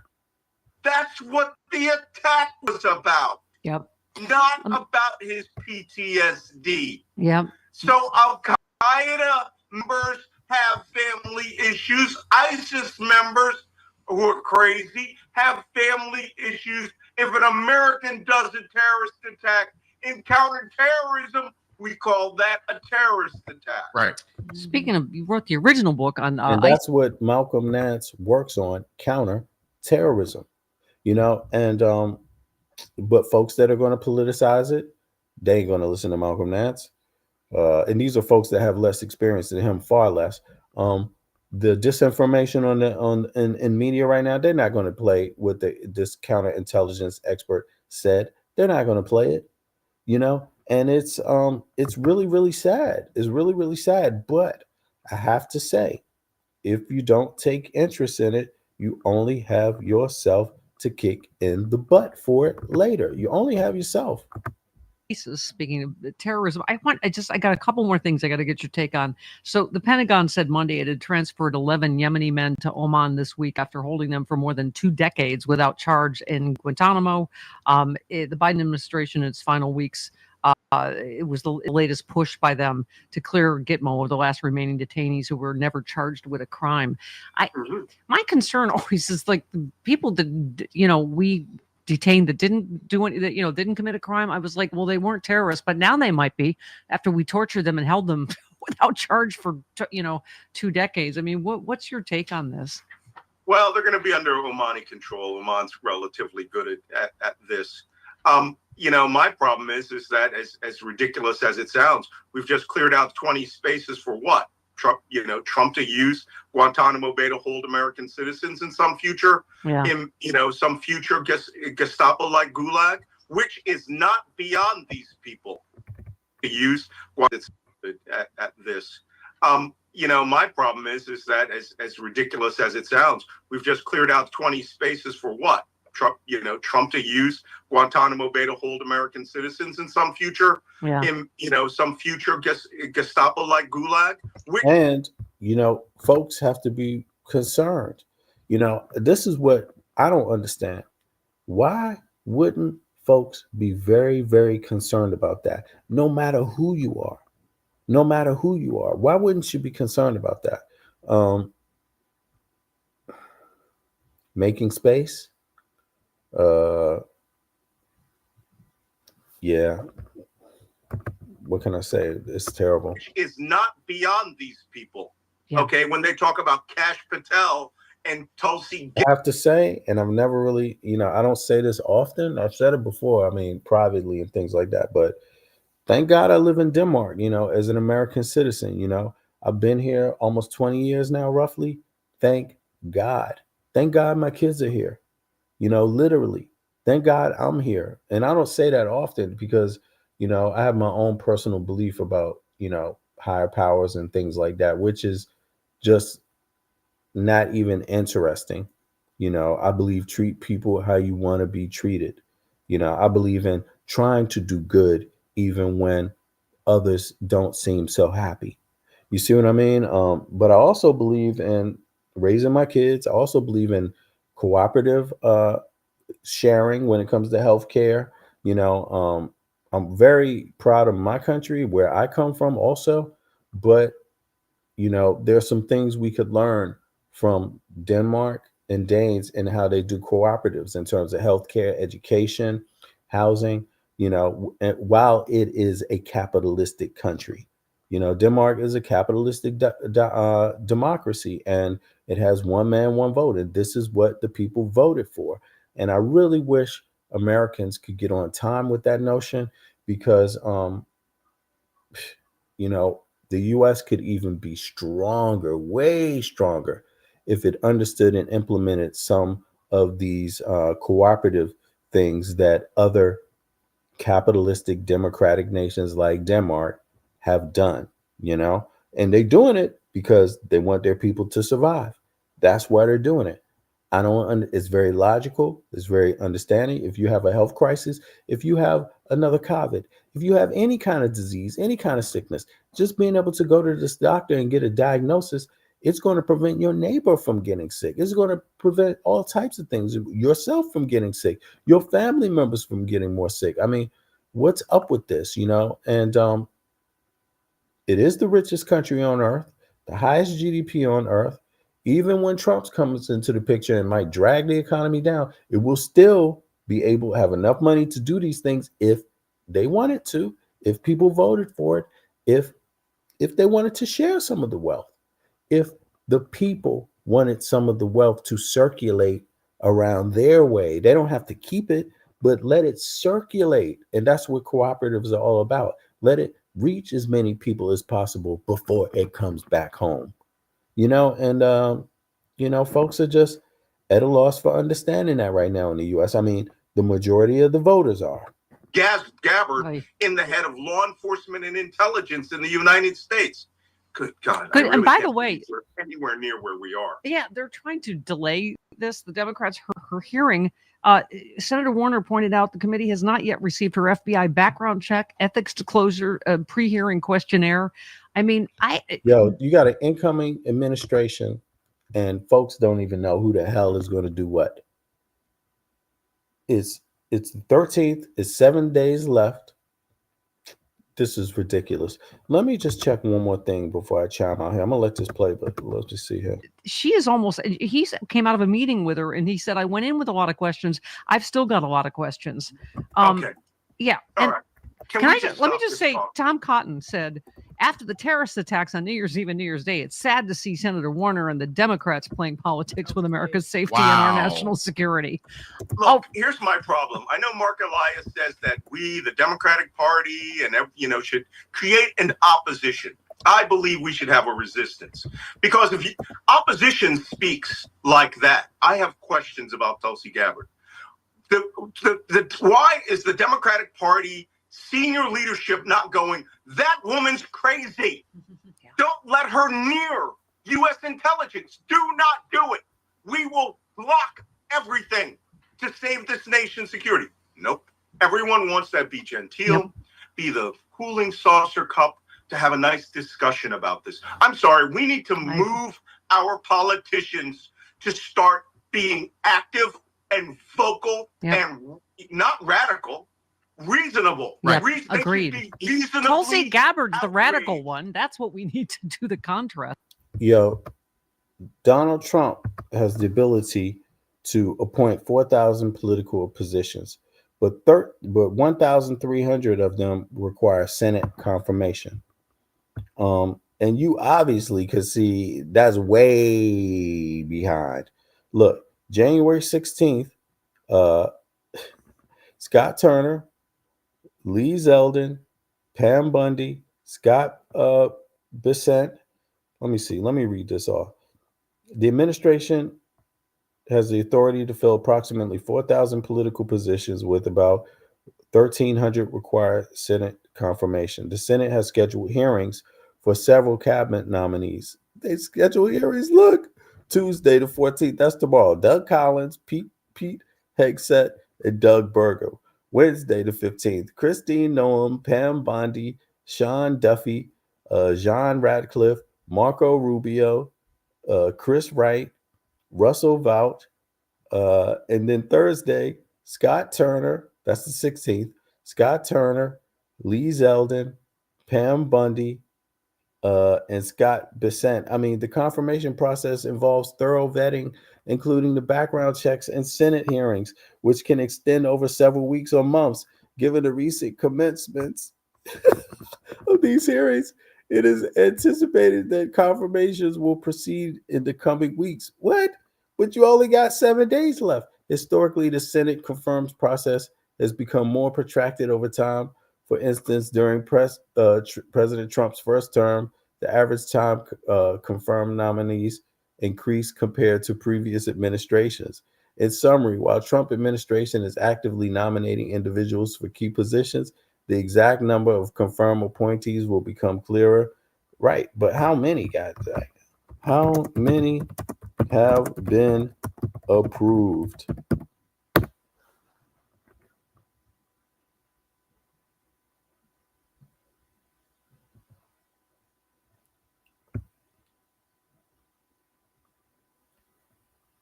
That's what the attack was about. Yep. Not about his PTSD. Yep. So Al-Qaeda members have family issues. ISIS members who are crazy have family issues. If an American does a terrorist attack in counterterrorism, we call that a terrorist attack. Right. Speaking of, you wrote the original book on and that's what Malcolm Nance works on, counter-terrorism. And but folks that are going to politicize it, they ain't going to listen to Malcolm Nance. And these are folks that have less experience than him, far less. The disinformation in media right now, they're not going to play what this counterintelligence expert said. They're not going to play it, and it's really, really sad. It's really, really sad. But I have to say, if you don't take interest in it, you only have yourself to kick in the butt for it later. You only have yourself. Speaking of terrorism, I got a couple more things I got to get your take on. So the Pentagon said Monday it had transferred 11 Yemeni men to Oman this week after holding them for more than 2 decades without charge in Guantanamo. The Biden administration in its final weeks, it was the latest push by them to clear Gitmo of the last remaining detainees who were never charged with a crime. My concern always is like people that, we detained that didn't do any, that didn't commit a crime. I was like, well, they weren't terrorists, but now they might be after we tortured them and held them without charge for 2 decades. I mean, what's your take on this? Well, they're going to be under Omani control. Oman's relatively good at this. My problem is that as ridiculous as it sounds, we've just cleared out 20 spaces for what? Trump to use Guantanamo Bay to hold American citizens in some future, some future Gestapo-like gulag, which is not beyond these people to use at this. My problem is that as ridiculous as it sounds, we've just cleared out 20 spaces for what? Trump to use Guantanamo Bay to hold American citizens in some future, some future Gestapo-like gulag. And folks have to be concerned. This is what I don't understand. Why wouldn't folks be very, very concerned about that? No matter who you are, why wouldn't you be concerned about that? Making space. Yeah. What can I say? It's terrible. Which is not beyond these people. Yeah. Okay, when they talk about Kash Patel and Tulsi, I have to say, and I've never really, I don't say this often. I've said it before. I mean, privately and things like that. But Thank God I live in Denmark, as an American citizen. I've been here almost 20 years now, roughly. Thank God. Thank God my kids are here, literally. Thank God I'm here. And I don't say that often because, I have my own personal belief about, higher powers and things like that, which is just not even interesting. I believe treat people how you want to be treated. I believe in trying to do good even when others don't seem so happy. You see what I mean? But I also believe in raising my kids. I also believe in cooperative sharing when it comes to healthcare. I'm very proud of my country, where I come from also, but there's some things we could learn from Denmark and Danes and how they do cooperatives in terms of healthcare, education, housing, and while it is a capitalistic country. Denmark is a capitalistic democracy, and it has one man, one vote. And this is what the people voted for. And I really wish Americans could get on time with that notion, because, the U.S. could even be stronger, way stronger, if it understood and implemented some of these cooperative things that other capitalistic democratic nations like Denmark have done, and they're doing it because they want their people to survive. That's why they're doing it. It's very logical. It's very understanding. If you have a health crisis, if you have another COVID, if you have any kind of disease, any kind of sickness, just being able to go to this doctor and get a diagnosis, it's going to prevent your neighbor from getting sick. It's going to prevent all types of things, yourself from getting sick, your family members from getting more sick. I mean, what's up with this, And it is the richest country on earth, the highest GDP on earth. Even when Trump comes into the picture and might drag the economy down, it will still be able to have enough money to do these things if they wanted to, if people voted for it, if they wanted to share some of the wealth, if the people wanted some of the wealth to circulate around their way. They don't have to keep it, but let it circulate. And that's what cooperatives are all about. Let it reach as many people as possible before it comes back home. Folks are just at a loss for understanding that right now in the U.S. I mean, the majority of the voters are. Gabbard in the head of law enforcement and intelligence in the United States. Good God. Good. I And really by can't the way, believe we're anywhere near where we are. yeah, they're trying to delay this. The Democrats, her hearing. Senator Warner pointed out the committee has not yet received her FBI background check, ethics disclosure, pre-hearing questionnaire. I mean, you got an incoming administration, and folks don't even know who the hell is going to do what. It's the 13th. It's 7 days left. This is ridiculous. Let me just check one more thing before I chime out here. I'm gonna let this play, but let's just see here. She is almost. He came out of a meeting with her, and he said, "I went in with a lot of questions. I've still got a lot of questions." Okay. Yeah. All And right. let me just say, Tom Cotton said, after the terrorist attacks on New Year's Eve and New Year's Day, it's sad to see Senator Warner and the Democrats playing politics with America's safety and our national security. Look, here's my problem. I know Mark Elias says that we, the Democratic Party, and should create an opposition. I believe we should have a resistance, because if opposition speaks like that, I have questions about Tulsi Gabbard. Why is the Democratic Party senior leadership not going, that woman's crazy? Don't let her near U.S. intelligence. Do not do it. We will block everything to save this nation's security. Nope. Everyone wants that be genteel, be the cooling saucer cup to have a nice discussion about this. I'm sorry. We need to move our politicians to start being active and vocal and not radical, reasonable. Yeah, Right? agreed. Tulsi Gabbard's the radical one. That's what we need to do the contrast. Donald Trump has the ability to appoint 4,000 political positions, but 1,300 of them require Senate confirmation. And you obviously could see that's way behind. Look, January 16th, Scott Turner, Lee Zeldin, Pam Bundy, Scott Bissett. Let me see. Let me read this off. The administration has the authority to fill approximately 4,000 political positions with about 1,300 required Senate confirmation. The Senate has scheduled hearings for several cabinet nominees. They schedule hearings, look, Tuesday the 14th, that's tomorrow. Doug Collins, Pete Hegseth, and Doug Berger. Wednesday the 15th, Christine Noem, Pam Bondi, Sean Duffy, John Radcliffe, Marco Rubio, Chris Wright, Russell Vought, and then Thursday, Scott Turner, that's the 16th, Scott Turner, Lee Zeldin, Pam Bundy, and Scott Bissett. I mean, the confirmation process involves thorough vetting, including the background checks and Senate hearings, which can extend over several weeks or months. Given the recent commencements of these hearings, it is anticipated that confirmations will proceed in the coming weeks. What? But you only got 7 days left. Historically, the Senate confirms process has become more protracted over time. For instance, during President Trump's first term, the average time confirmed nominees increased compared to previous administrations. In summary, while Trump administration is actively nominating individuals for key positions, the exact number of confirmed appointees will become clearer. Right, but how many, guys? How many have been approved?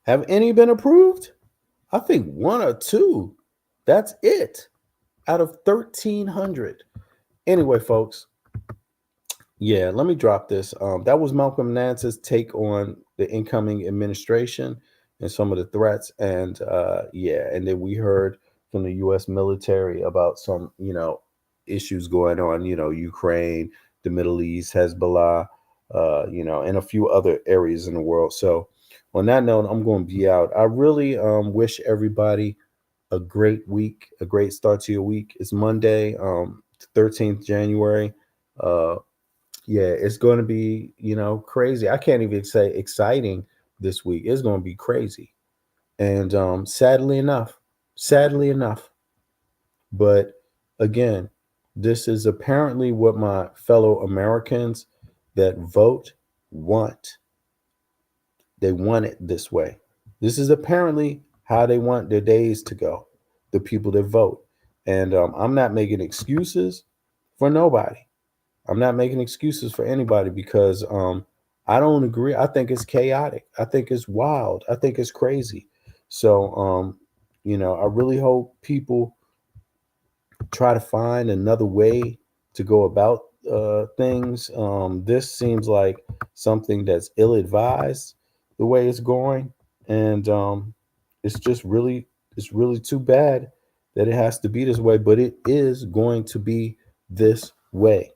Have any been approved? I think one or two. That's it out of 1,300. Anyway, folks, yeah, let me drop this. That was Malcolm Nance's take on the incoming administration and some of the threats. And yeah, and then we heard from the U.S. military about some, issues going on, Ukraine, the Middle East, Hezbollah, and a few other areas in the world. So on that note, I'm going to be out. I really wish everybody a great week, a great start to your week. It's Monday, 13th January. Yeah, it's going to be, crazy. I can't even say exciting this week. It's going to be crazy. And sadly enough, but again, this is apparently what my fellow Americans that vote want. They want it this way. This is apparently how they want their days to go, the people that vote. And I'm not making excuses for nobody. I'm not making excuses for anybody because I don't agree. I think it's chaotic. I think it's wild. I think it's crazy. So, I really hope people try to find another way to go about things. This seems like something that's ill-advised the way it's going. And it's really too bad that it has to be this way, but it is going to be this way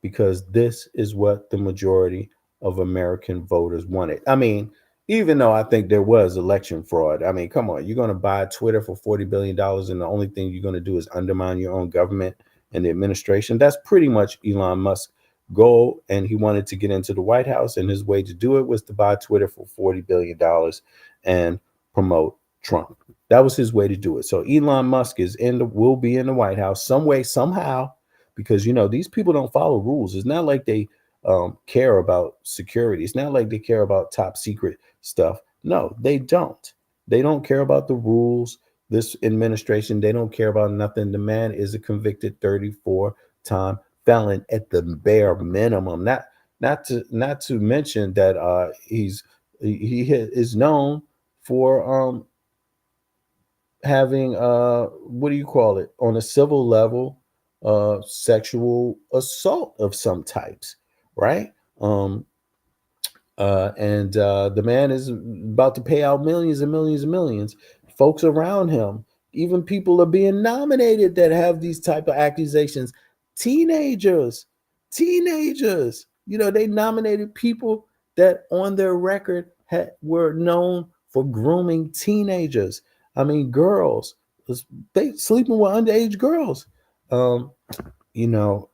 because this is what the majority of American voters wanted. I mean, even though I think there was election fraud, I mean, come on, you're going to buy Twitter for $40 billion and the only thing you're going to do is undermine your own government and the administration. That's pretty much Elon Musk's goal. And he wanted to get into the White House, and his way to do it was to buy Twitter for $40 billion and promote Trump. That was his way to do it. So Elon Musk will be in the White House some way, somehow, because, these people don't follow rules. It's not like they care about security. It's not like they care about top secret stuff. No, they don't. They don't care about the rules. This administration, they don't care about nothing. The man is a convicted 34-time felon at the bare minimum. Not to mention that he is known for having what do you call it, on a civil level, sexual assault of some types, right? And the man is about to pay out millions and millions and millions. Folks around him, even people are being nominated that have these type of accusations. Teenagers, they nominated people that on their record were known for grooming teenagers. I mean, girls, they sleeping with underage girls. you know,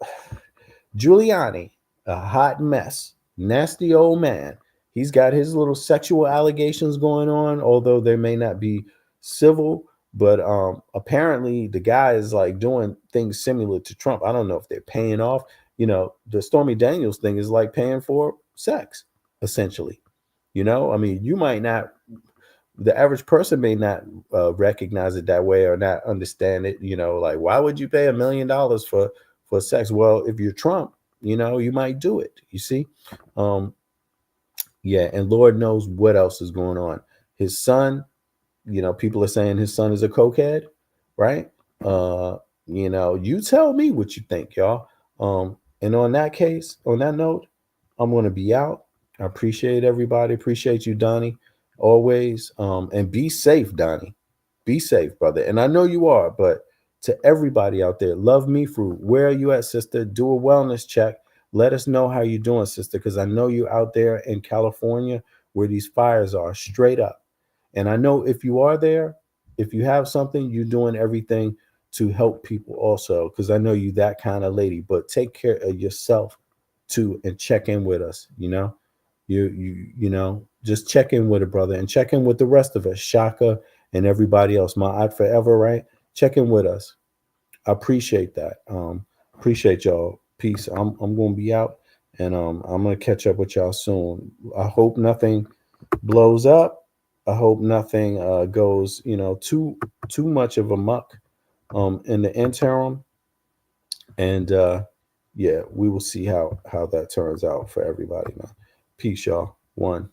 Giuliani, a hot mess, nasty old man. He's got his little sexual allegations going on, although they may not be civil. But apparently the guy is like doing things similar to Trump. I don't know if they're paying off. You know, the Stormy Daniels thing is like paying for sex, essentially. You know, I mean, you might not, the average person may not recognize it that way or not understand it. You know, like, why would you pay $1 million for sex? Well, if you're Trump, you know, you might do it. You see? Yeah, and Lord knows what else is going on. His son, you know, people are saying his son is a cokehead, right? You know, you tell me what you think, y'all. And on that case, on that note, I'm going to be out. I appreciate everybody. Appreciate you, Donnie, always. And be safe, Donnie. Be safe, brother. And I know you are, but to everybody out there, love me fruit. Where are you at, sister? Do a wellness check. Let us know how you're doing, sister, because I know you're out there in California where these fires are, straight up. And I know if you are there, if you have something, you're doing everything to help people also, because I know you that kind of lady. But take care of yourself too and check in with us, you know. You know, just check in with a brother and check in with the rest of us, Shaka and everybody else. My Aunt Forever, right? Check in with us. I appreciate that. Appreciate y'all. Peace. I'm gonna be out, and I'm gonna catch up with y'all soon. I hope nothing blows up. I hope nothing goes, you know, too much of a muck in the interim. And yeah, we will see how that turns out for everybody, man. Peace, y'all. One.